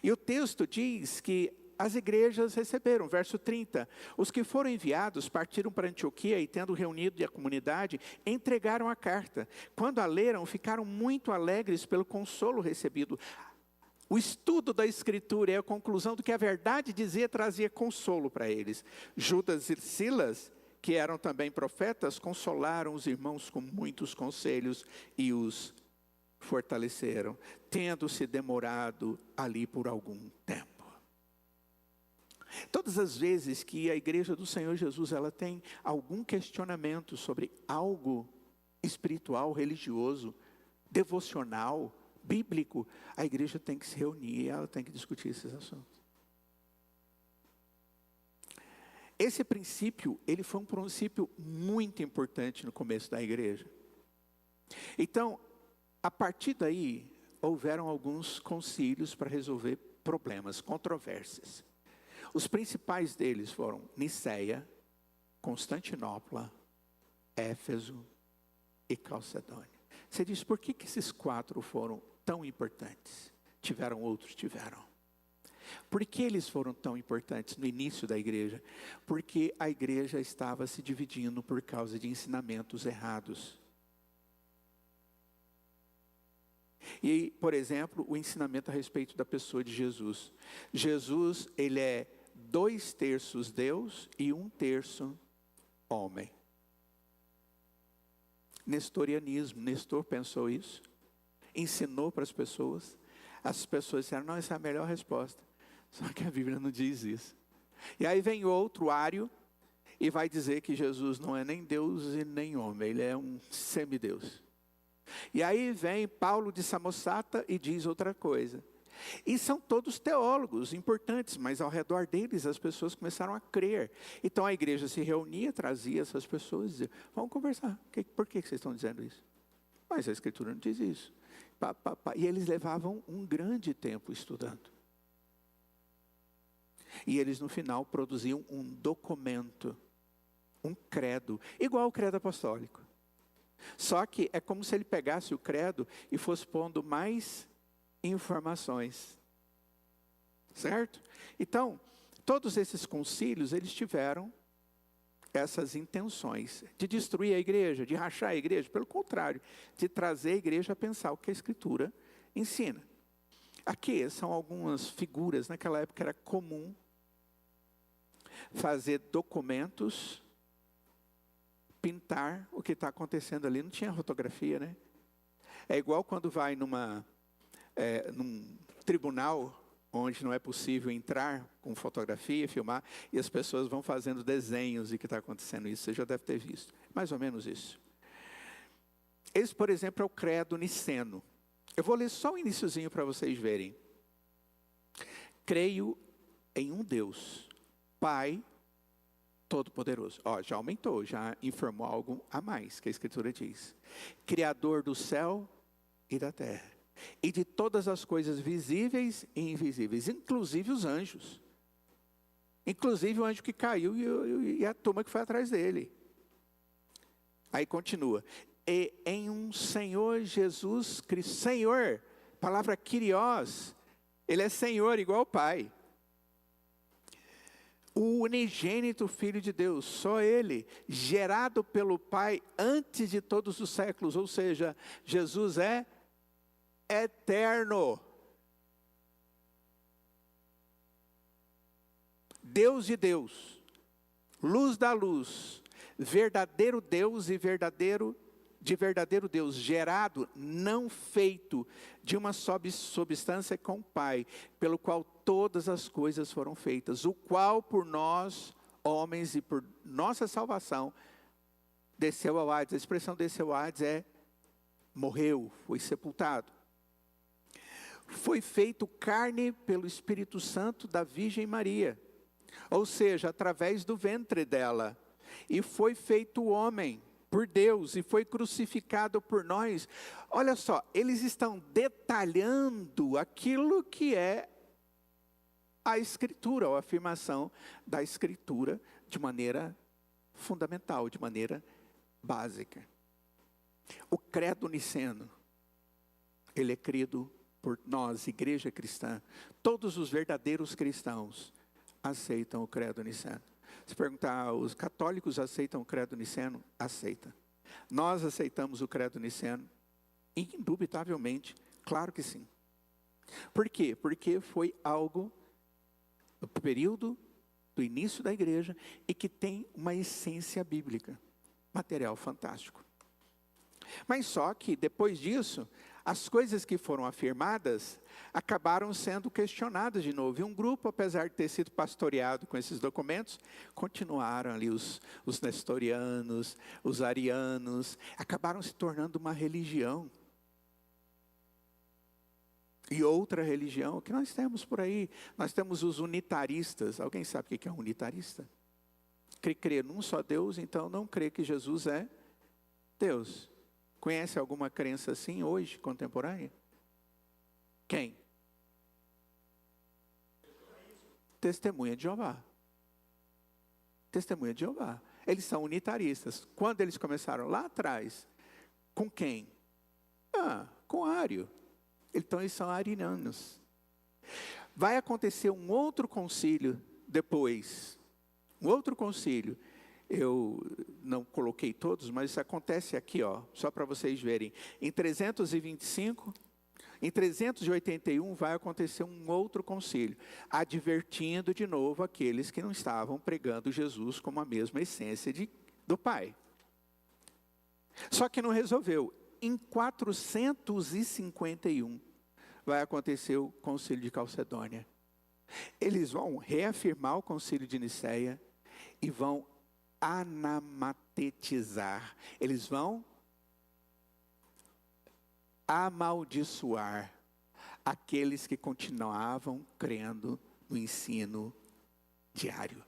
E o texto diz que as igrejas receberam, verso 30, os que foram enviados partiram para Antioquia e, tendo reunido a comunidade, entregaram a carta. Quando a leram, ficaram muito alegres pelo consolo recebido. O estudo da Escritura é a conclusão do que a verdade dizia, trazia consolo para eles. Judas e Silas, que eram também profetas, consolaram os irmãos com muitos conselhos e os fortaleceram, tendo se demorado ali por algum tempo. Todas as vezes que a igreja do Senhor Jesus ela tem algum questionamento sobre algo espiritual, religioso, devocional, bíblico, a igreja tem que se reunir, ela tem que discutir esses assuntos. Esse princípio, ele foi um princípio muito importante no começo da igreja. Então, a partir daí, houveram alguns concílios para resolver problemas, controvérsias. Os principais deles foram Niceia, Constantinopla, Éfeso e Calcedônia. Você diz, por que esses 4 foram tão importantes? Tiveram outros? Tiveram. Por que eles foram tão importantes no início da igreja? Porque a igreja estava se dividindo por causa de ensinamentos errados. E, por exemplo, o ensinamento a respeito da pessoa de Jesus. Jesus, ele é 2/3 Deus e 1/3 homem. Nestorianismo, Nestor pensou isso, ensinou para as pessoas disseram, não, essa é a melhor resposta. Só que a Bíblia não diz isso. E aí vem outro, Ário, e vai dizer que Jesus não é nem Deus e nem homem, ele é um semideus. E aí vem Paulo de Samosata e diz outra coisa. E são todos teólogos importantes, mas ao redor deles as pessoas começaram a crer. Então a igreja se reunia, trazia essas pessoas e dizia, vamos conversar, por que vocês estão dizendo isso? Mas a Escritura não diz isso. E eles levavam um grande tempo estudando. E eles no final produziam um documento, um credo, igual ao credo apostólico. Só que é como se ele pegasse o credo e fosse pondo mais informações. Certo? Então, todos esses concílios, eles tiveram essas intenções de destruir a igreja, de rachar a igreja. Pelo contrário, de trazer a igreja a pensar o que a Escritura ensina. Aqui são algumas figuras. Naquela época era comum fazer documentos, pintar o que está acontecendo ali. Não tinha fotografia, né? É igual quando vai num tribunal onde não é possível entrar com fotografia, filmar, e as pessoas vão fazendo desenhos de que está acontecendo isso. Você já deve ter visto. Mais ou menos isso. Esse, por exemplo, é o credo niceno. Eu vou ler só o iniciozinho para vocês verem. Creio em um Deus, Pai Todo-Poderoso. Ó, já aumentou, já informou algo a mais que a Escritura diz. Criador do céu e da terra, e de todas as coisas visíveis e invisíveis, inclusive os anjos. Inclusive o anjo que caiu e a turma que foi atrás dele. Aí continua. E em um Senhor Jesus Cristo. Senhor, palavra Kyrios. Ele é Senhor igual o Pai. O unigênito Filho de Deus, só Ele, gerado pelo Pai antes de todos os séculos. Ou seja, Jesus é eterno. Deus de Deus, luz da luz, verdadeiro Deus e verdadeiro Deus, gerado, não feito, de uma substância com o Pai, pelo qual todas as coisas foram feitas, o qual por nós, homens, e por nossa salvação, desceu ao Hades. A expressão desceu ao Hades é morreu, foi sepultado. Foi feito carne pelo Espírito Santo da Virgem Maria, ou seja, através do ventre dela, e foi feito homem por Deus, e foi crucificado por nós. Olha só, eles estão detalhando aquilo que é a Escritura, ou a afirmação da Escritura, de maneira fundamental, de maneira básica. O credo niceno, ele é crido por nós, igreja cristã. Todos os verdadeiros cristãos aceitam o credo niceno. Se perguntar, os católicos aceitam o credo niceno? Aceita. Nós aceitamos o credo niceno? Indubitavelmente, claro que sim. Por quê? Porque foi algo do período do início da igreja e que tem uma essência bíblica. Material fantástico. Mas só que depois disso, as coisas que foram afirmadas acabaram sendo questionadas de novo. E um grupo, apesar de ter sido pastoreado com esses documentos, continuaram ali os nestorianos, os arianos, acabaram se tornando uma religião. E outra religião que nós temos por aí, nós temos os unitaristas. Alguém sabe o que é um unitarista? Que crê num só Deus, então não crê que Jesus é Deus. Conhece alguma crença assim hoje, contemporânea? Quem? Testemunha de Jeová. Testemunha de Jeová. Eles são unitaristas. Quando eles começaram lá atrás, com quem? Com Ário. Então eles são arianos. Vai acontecer um outro concílio depois. Um outro concílio. Eu não coloquei todos, mas isso acontece aqui, ó, só para vocês verem. Em 325, em 381 vai acontecer um outro concílio, advertindo de novo aqueles que não estavam pregando Jesus como a mesma essência do Pai. Só que não resolveu. Em 451 vai acontecer o concílio de Calcedônia. Eles vão reafirmar o concílio de Niceia e vão anamatizar. Eles vão amaldiçoar aqueles que continuavam crendo no ensino diário.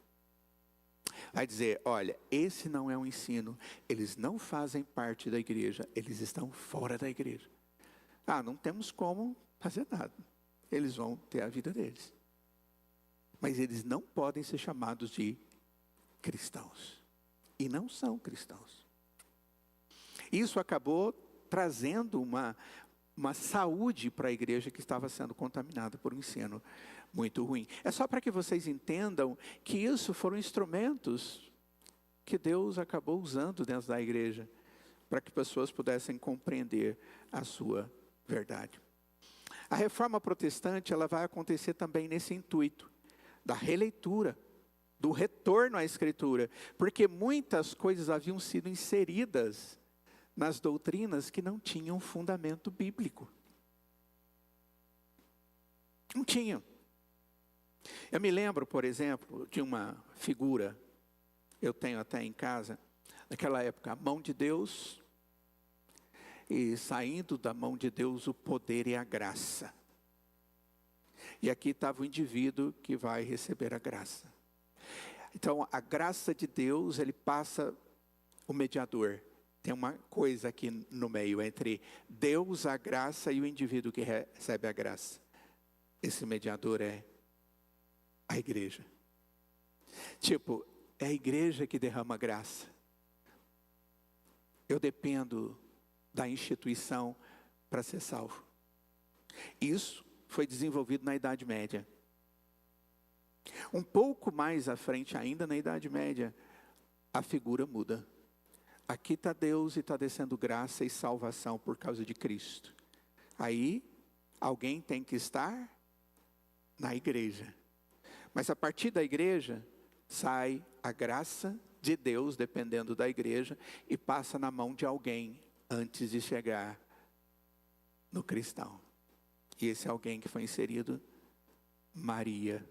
Vai dizer, olha, esse não é um ensino, eles não fazem parte da igreja, eles estão fora da igreja. Não temos como fazer nada. Eles vão ter a vida deles. mas eles não podem ser chamados de cristãos. E não são cristãos. Isso acabou trazendo uma saúde para a igreja que estava sendo contaminada por um ensino muito ruim. É só para que vocês entendam que isso foram instrumentos que Deus acabou usando dentro da igreja, para que pessoas pudessem compreender a sua verdade. A reforma protestante, ela vai acontecer também nesse intuito, da releitura, do retorno à Escritura, porque muitas coisas haviam sido inseridas nas doutrinas que não tinham fundamento bíblico. Não tinham. Eu me lembro, por exemplo, de uma figura, eu tenho até em casa, naquela época, a mão de Deus, e saindo da mão de Deus o poder e a graça. E aqui estava o indivíduo que vai receber a graça. Então, a graça de Deus, ele passa o mediador. Tem uma coisa aqui no meio entre Deus, a graça, e o indivíduo que recebe a graça. Esse mediador é a igreja. Tipo, é a igreja que derrama graça. Eu dependo da instituição para ser salvo. Isso foi desenvolvido na Idade Média. Um pouco mais à frente ainda, na Idade Média, a figura muda. Aqui está Deus e está descendo graça e salvação por causa de Cristo. Aí, alguém tem que estar na igreja. Mas a partir da igreja, sai a graça de Deus, dependendo da igreja, e passa na mão de alguém antes de chegar no cristão. E esse alguém que foi inserido, Maria.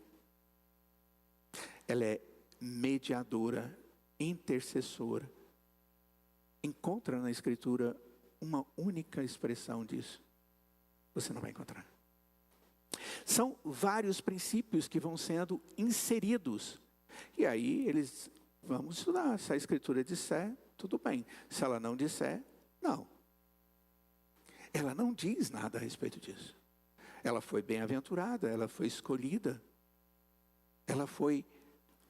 Ela é mediadora, intercessora. Encontra na Escritura uma única expressão disso. Você não vai encontrar. São vários princípios que vão sendo inseridos. E aí eles, vamos estudar. Se a Escritura disser, tudo bem. Se ela não disser, não. Ela não diz nada a respeito disso. Ela foi bem-aventurada, ela foi escolhida. Ela foi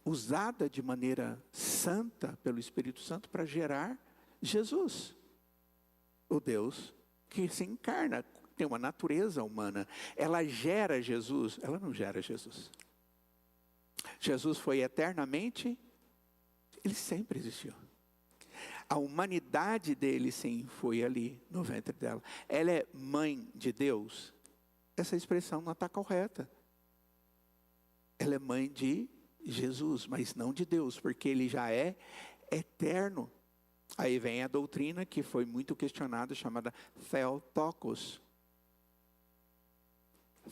usada de maneira santa pelo Espírito Santo para gerar Jesus. O Deus que se encarna, tem uma natureza humana. Ela gera Jesus, ela não gera Jesus. Jesus foi eternamente, ele sempre existiu. A humanidade dele, sim, foi ali no ventre dela. Ela é mãe de Deus. Essa expressão não está correta. Ela é mãe de Jesus, mas não de Deus, porque ele já é eterno. Aí vem a doutrina que foi muito questionada, chamada Theotokos.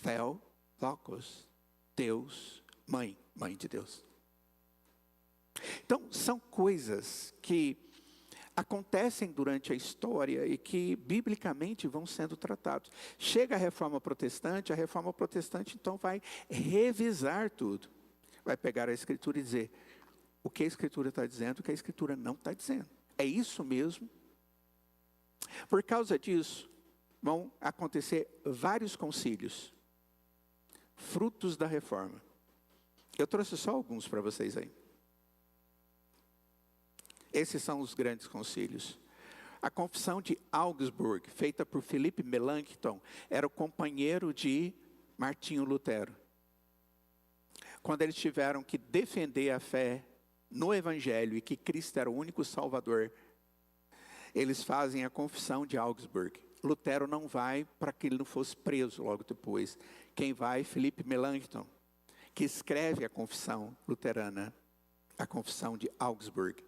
Theotokos, Deus, mãe de Deus. Então, são coisas que acontecem durante a história e que biblicamente vão sendo tratados. Chega a reforma protestante então vai revisar tudo. Vai pegar a Escritura e dizer o que a Escritura está dizendo, o que a Escritura não está dizendo. É isso mesmo? Por causa disso, vão acontecer vários concílios, frutos da reforma. Eu trouxe só alguns para vocês aí. Esses são os grandes concílios. A confissão de Augsburg, feita por Philippe Melanchthon, era o companheiro de Martinho Lutero. Quando eles tiveram que defender a fé no Evangelho e que Cristo era o único Salvador, eles fazem a confissão de Augsburg. Lutero não vai para que ele não fosse preso logo depois. Quem vai? Philippe Melanchthon, que escreve a confissão luterana, a confissão de Augsburg.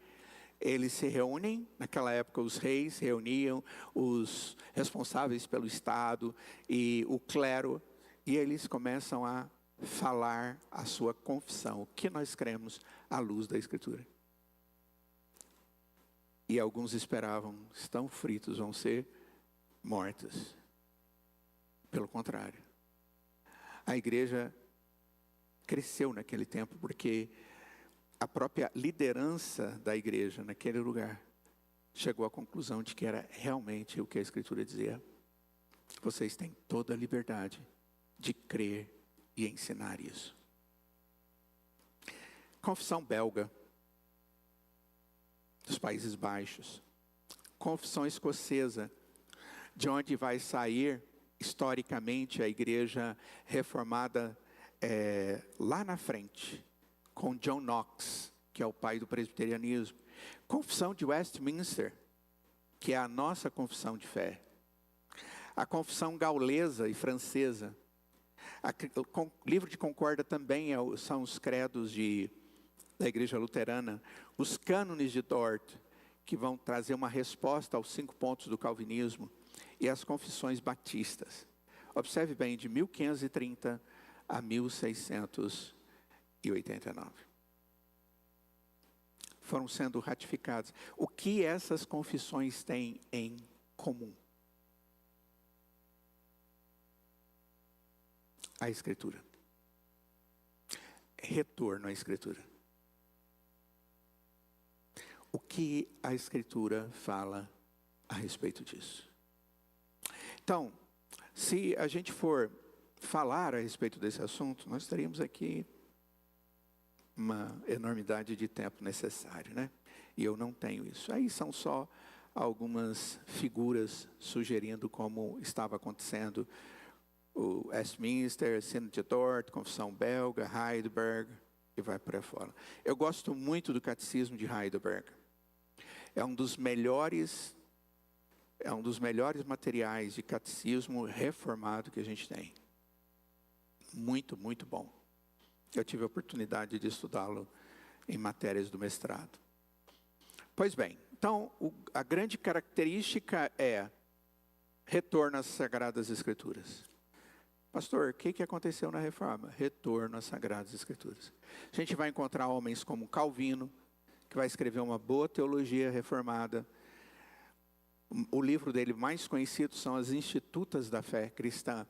Eles se reúnem, naquela época os reis reuniam os responsáveis pelo Estado e o clero, e eles começam a falar a sua confissão, o que nós cremos à luz da Escritura. E alguns esperavam, estão fritos, vão ser mortos. Pelo contrário, a igreja cresceu naquele tempo, porque a própria liderança da igreja naquele lugar chegou à conclusão de que era realmente o que a Escritura dizia. Vocês têm toda a liberdade de crer e ensinar isso. Confissão belga, dos Países Baixos. Confissão escocesa, de onde vai sair, historicamente, a igreja reformada lá na frente, com John Knox, que é o pai do presbiterianismo. Confissão de Westminster, que é a nossa confissão de fé. A confissão gaulesa e francesa. O livro de Concórdia também são os credos da igreja luterana. Os cânones de Dort, que vão trazer uma resposta aos 5 pontos do calvinismo. E as confissões batistas. Observe bem, de 1530 a 1689. Foram sendo ratificadas. O que essas confissões têm em comum? A Escritura. Retorno à Escritura. O que a Escritura fala a respeito disso? Então, se a gente for falar a respeito desse assunto, nós teríamos aqui uma enormidade de tempo necessário, né? E eu não tenho isso. Aí são só algumas figuras sugerindo como estava acontecendo o Westminster, Synod de Dort, Confissão Belga, Heidelberg, e vai por aí fora. Eu gosto muito do Catecismo de Heidelberg. É um dos melhores materiais de catecismo reformado que a gente tem. Muito, muito bom. Eu tive a oportunidade de estudá-lo em matérias do mestrado. Pois bem, então, a grande característica é retorno às Sagradas Escrituras. Pastor, o que aconteceu na Reforma? Retorno às Sagradas Escrituras. A gente vai encontrar homens como Calvino, que vai escrever uma boa teologia reformada. O livro dele mais conhecido são as Institutas da Fé Cristã.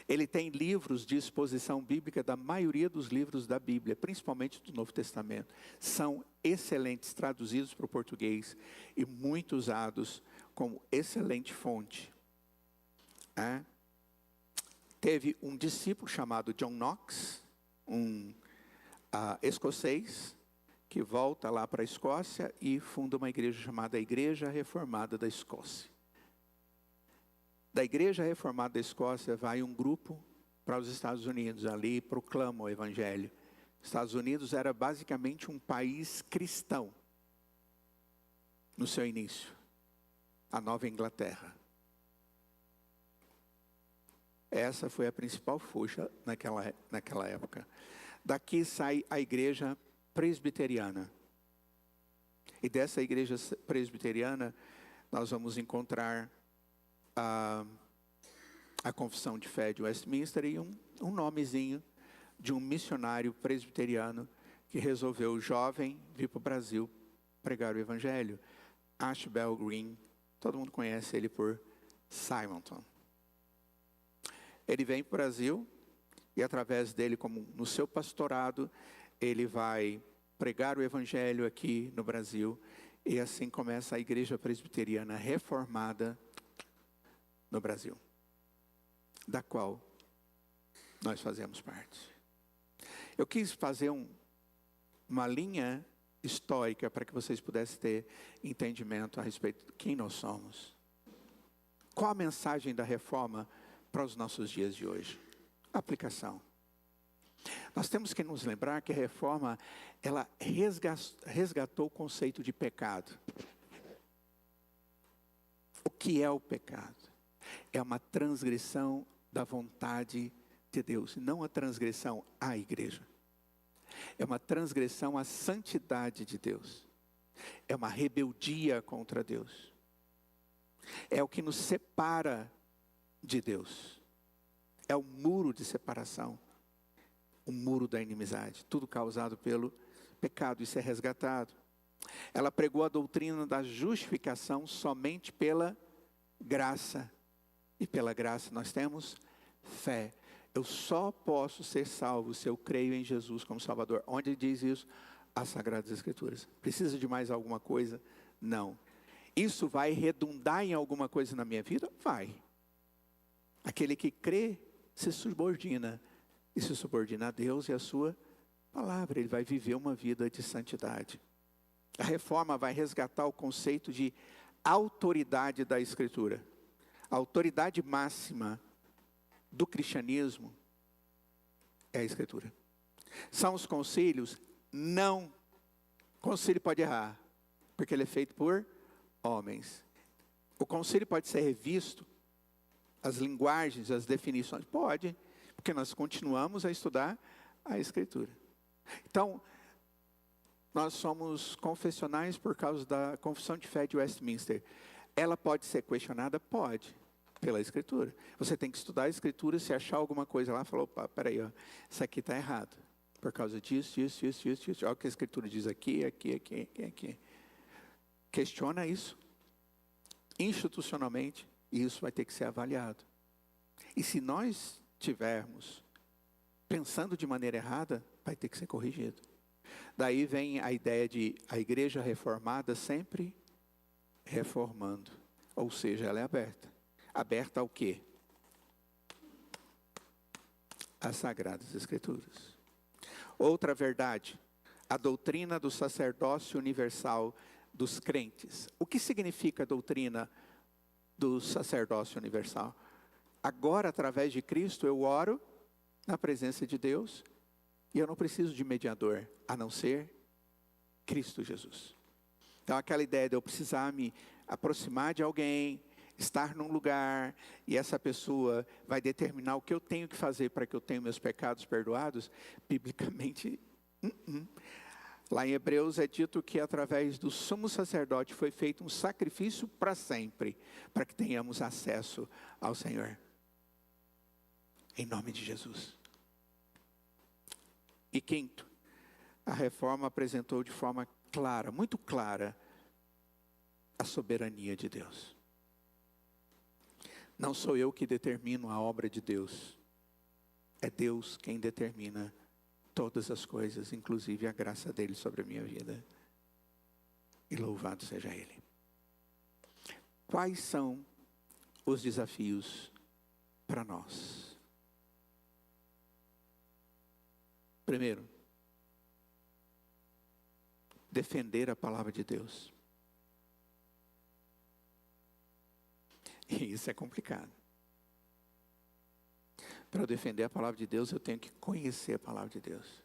Ele tem livros de exposição bíblica da maioria dos livros da Bíblia, principalmente do Novo Testamento. São excelentes, traduzidos para o português e muito usados como excelente fonte. Teve um discípulo chamado John Knox, um escocês, que volta lá para a Escócia e funda uma igreja chamada Igreja Reformada da Escócia. Da Igreja Reformada da Escócia vai um grupo para os Estados Unidos, ali proclama o Evangelho. Estados Unidos era basicamente um país cristão no seu início, a Nova Inglaterra. Essa foi a principal força naquela época. Daqui sai a igreja presbiteriana. E dessa igreja presbiteriana, nós vamos encontrar a confissão de fé de Westminster e um nomezinho de um missionário presbiteriano que resolveu, jovem, vir para o Brasil pregar o evangelho. Ashbel Green, todo mundo conhece ele por Simonton. Ele vem para o Brasil e através dele, como no seu pastorado, ele vai pregar o evangelho aqui no Brasil. E assim começa a igreja presbiteriana reformada no Brasil, da qual nós fazemos parte. Eu quis fazer uma linha histórica para que vocês pudessem ter entendimento a respeito de quem nós somos. Qual a mensagem da reforma para os nossos dias de hoje? Aplicação. Nós temos que nos lembrar que a reforma, ela resgatou o conceito de pecado. O que é o pecado? É uma transgressão da vontade de Deus, não a transgressão à igreja. É uma transgressão à santidade de Deus. É uma rebeldia contra Deus. É o que nos separa de Deus. É o muro de separação. O muro da inimizade. Tudo causado pelo pecado. Isso é resgatado. Ela pregou a doutrina da justificação somente pela graça. E pela graça nós temos fé. Eu só posso ser salvo se eu creio em Jesus como Salvador. Onde diz isso? As Sagradas Escrituras. Precisa de mais alguma coisa? Não. Isso vai redundar em alguma coisa na minha vida? Vai. Aquele que crê se subordina. E se subordina a Deus e a sua palavra, ele vai viver uma vida de santidade. A reforma vai resgatar o conceito de autoridade da Escritura. A autoridade máxima do cristianismo é a Escritura. São os concílios? Não. Concílio pode errar, porque ele é feito por homens. O concílio pode ser revisto, as linguagens, as definições? Pode, porque nós continuamos a estudar a Escritura. Então, nós somos confessionais por causa da Confissão de Fé de Westminster. Ela pode ser questionada? Pode, pela Escritura. Você tem que estudar a Escritura, se achar alguma coisa lá, falou, opa, peraí, ó, isso aqui está errado. Por causa disso. Olha o que a Escritura diz aqui. Questiona isso. Institucionalmente, e isso vai ter que ser avaliado. E se nós tivermos pensando de maneira errada, vai ter que ser corrigido. Daí vem a ideia de a igreja reformada sempre reformando. Ou seja, ela é aberta. Aberta ao quê? Às Sagradas Escrituras. Outra verdade, a doutrina do sacerdócio universal dos crentes. O que significa a doutrina do sacerdócio universal? Agora, através de Cristo, eu oro na presença de Deus e eu não preciso de mediador, a não ser Cristo Jesus. Então, aquela ideia de eu precisar me aproximar de alguém, estar num lugar, e essa pessoa vai determinar o que eu tenho que fazer para que eu tenha meus pecados perdoados, biblicamente, Lá em Hebreus é dito que através do sumo sacerdote foi feito um sacrifício para sempre, para que tenhamos acesso ao Senhor. Em nome de Jesus. E quinto, a reforma apresentou de forma clara, muito clara, a soberania de Deus. Não sou eu que determino a obra de Deus. É Deus quem determina todas as coisas, inclusive a graça dele sobre a minha vida. E louvado seja ele. Quais são os desafios para nós? Primeiro, defender a palavra de Deus. E isso é complicado. Para defender a palavra de Deus, eu tenho que conhecer a palavra de Deus.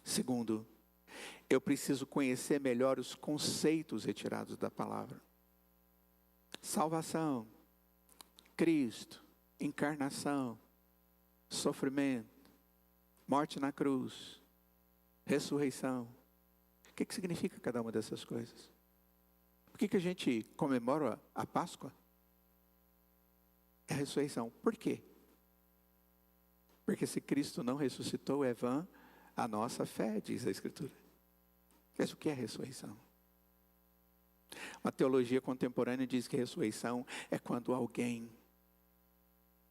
Segundo, eu preciso conhecer melhor os conceitos retirados da palavra. Salvação, Cristo, encarnação, sofrimento, morte na cruz, ressurreição. O que significa cada uma dessas coisas? Por que a gente comemora a Páscoa? É a ressurreição. Por quê? Porque se Cristo não ressuscitou, é vã a nossa fé, diz a Escritura. Mas o que é ressurreição? Uma teologia contemporânea diz que ressurreição é quando alguém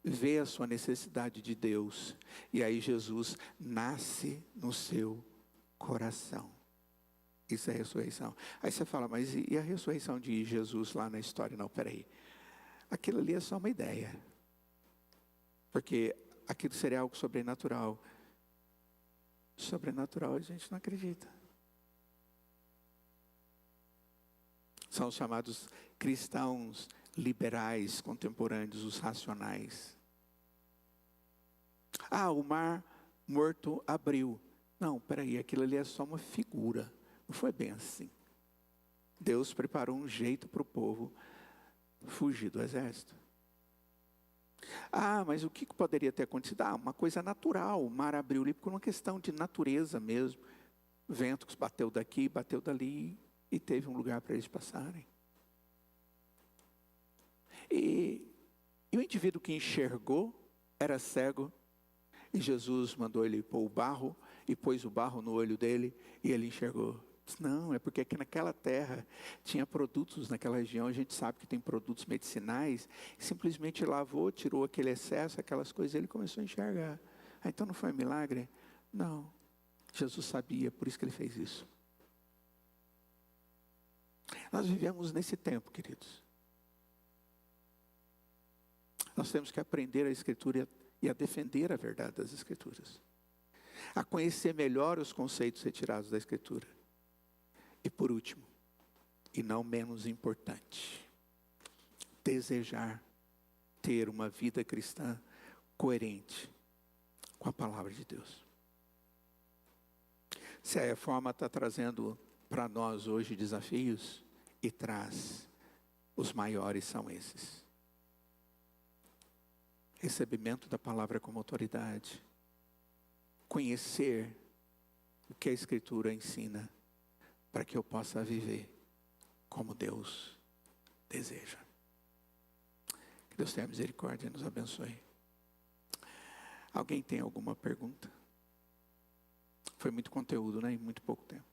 vê a sua necessidade de Deus, e aí Jesus nasce no seu coração. Isso é ressurreição. Aí você fala, mas e a ressurreição de Jesus lá na história? Não, peraí. Aquilo ali é só uma ideia. Porque aquilo seria algo sobrenatural. Sobrenatural a gente não acredita. São os chamados cristãos liberais, contemporâneos, os racionais. Ah, o mar morto abriu. Não, peraí, aquilo ali é só uma figura. Não foi bem assim. Deus preparou um jeito para o povo fugir do exército. Ah, mas o que poderia ter acontecido? Ah, uma coisa natural, o mar abriu ali por uma questão de natureza mesmo. O vento bateu daqui, bateu dali e teve um lugar para eles passarem. E o indivíduo que enxergou era cego e Jesus mandou ele pôr o barro e pôs o barro no olho dele e ele enxergou. Não, é porque aqui naquela terra tinha produtos naquela região, a gente sabe que tem produtos medicinais, simplesmente lavou, tirou aquele excesso, aquelas coisas, e ele começou a enxergar. Ah, então não foi um milagre? Não, Jesus sabia, por isso que ele fez isso. Nós vivemos nesse tempo, queridos. Nós temos que aprender a Escritura e a defender a verdade das Escrituras. a conhecer melhor os conceitos retirados da Escritura. E por último, e não menos importante, desejar ter uma vida cristã coerente com a palavra de Deus. Se a reforma está trazendo para nós hoje desafios, e traz, os maiores são esses. Recebimento da palavra como autoridade, conhecer o que a Escritura ensina, para que eu possa viver como Deus deseja. Que Deus tenha misericórdia e nos abençoe. Alguém tem alguma pergunta? Foi muito conteúdo, né? Em muito pouco tempo.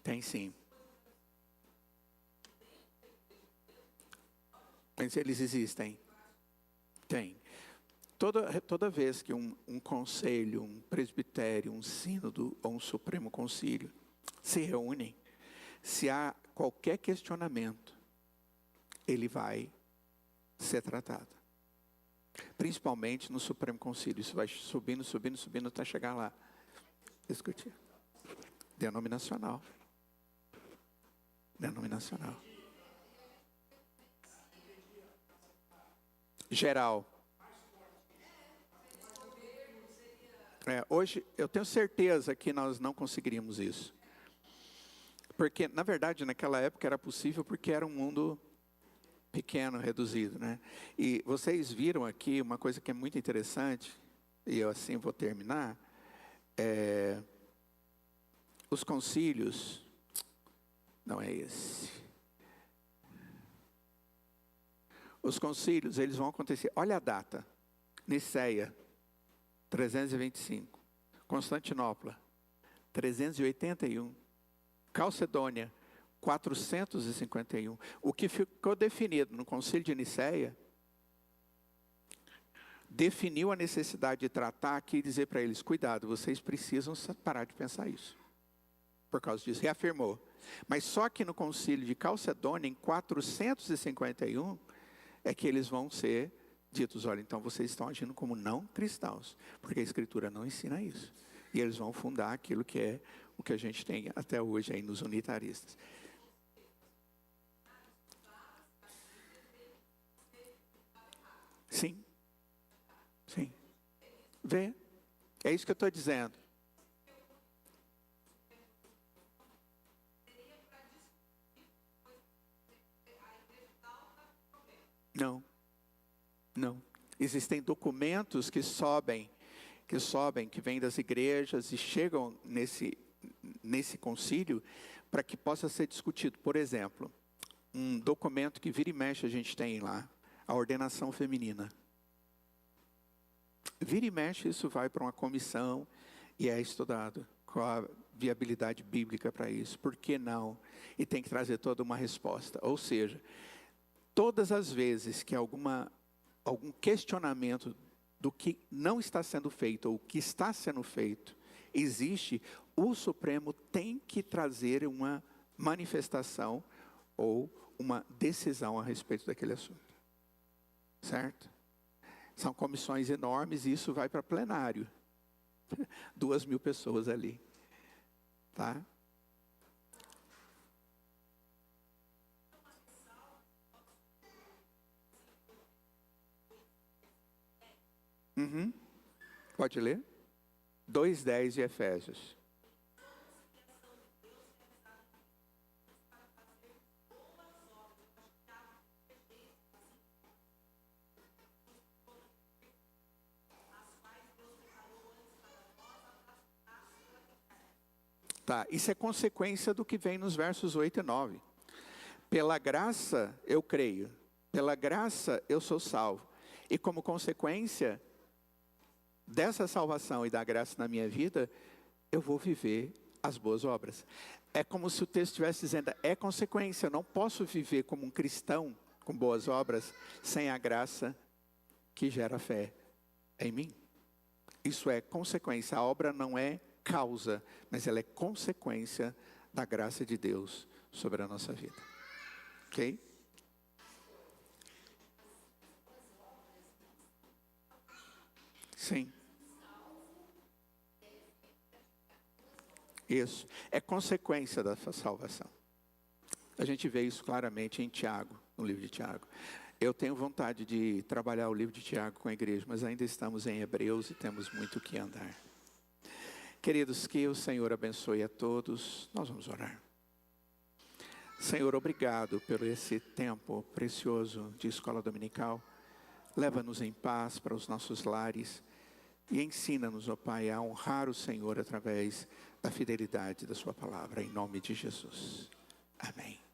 Tem sim. Mas eles existem. Tem. Toda vez que um conselho, um presbitério, um sínodo ou um supremo concílio se reúnem, se há qualquer questionamento, ele vai ser tratado. Principalmente no Supremo Concílio. Isso vai subindo, subindo, subindo até chegar lá. Discutir. Denominacional. Denominacional. Geral. Hoje, eu tenho certeza que nós não conseguiríamos isso. Porque, na verdade, naquela época era possível porque era um mundo pequeno, reduzido, né? E vocês viram aqui uma coisa que é muito interessante, e eu assim vou terminar. Os concílios, não é esse. Os concílios, eles vão acontecer, olha a data, Niceia, 325, Constantinopla, 381, Calcedônia, 451. O que ficou definido no Concílio de Niceia, definiu a necessidade de tratar aqui e dizer para eles, cuidado, vocês precisam parar de pensar isso. Por causa disso, reafirmou. Mas só que no Concílio de Calcedônia, em 451, é que eles vão ser ditos, olha, então vocês estão agindo como não cristãos, porque a Escritura não ensina isso. E eles vão fundar aquilo que é o que a gente tem até hoje aí nos unitaristas. Sim. Sim. Vê. É isso que eu estou dizendo. Não. Não. Existem documentos que sobem, que vêm das igrejas e chegam nesse concílio para que possa ser discutido. Por exemplo, um documento que vira e mexe a gente tem lá, a ordenação feminina. Vira e mexe, isso vai para uma comissão e é estudado. Qual a viabilidade bíblica para isso? Por que não? E tem que trazer toda uma resposta. Ou seja, todas as vezes que algum questionamento do que não está sendo feito ou o que está sendo feito existe, o Supremo tem que trazer uma manifestação ou uma decisão a respeito daquele assunto. Certo? São comissões enormes e isso vai para plenário. 2.000 pessoas ali. Tá? Uhum. Pode ler? 2:10 de Efésios. Tá, isso é consequência do que vem nos versos 8 e 9. Pela graça eu creio, pela graça eu sou salvo. E como consequência dessa salvação e da graça na minha vida, eu vou viver as boas obras. É como se o texto estivesse dizendo, é consequência, eu não posso viver como um cristão com boas obras sem a graça que gera fé em mim. Isso é consequência, a obra não é causa, mas ela é consequência da graça de Deus sobre a nossa vida. Ok? Sim. Isso. É consequência da salvação. A gente vê isso claramente em Tiago, no livro de Tiago. Eu tenho vontade de trabalhar o livro de Tiago com a igreja, mas ainda estamos em Hebreus e temos muito que andar. Queridos, que o Senhor abençoe a todos. Nós vamos orar. Senhor, obrigado por esse tempo precioso de escola dominical. Leva-nos em paz para os nossos lares e ensina-nos, ó Pai, a honrar o Senhor através da fidelidade da sua palavra, em nome de Jesus. Amém.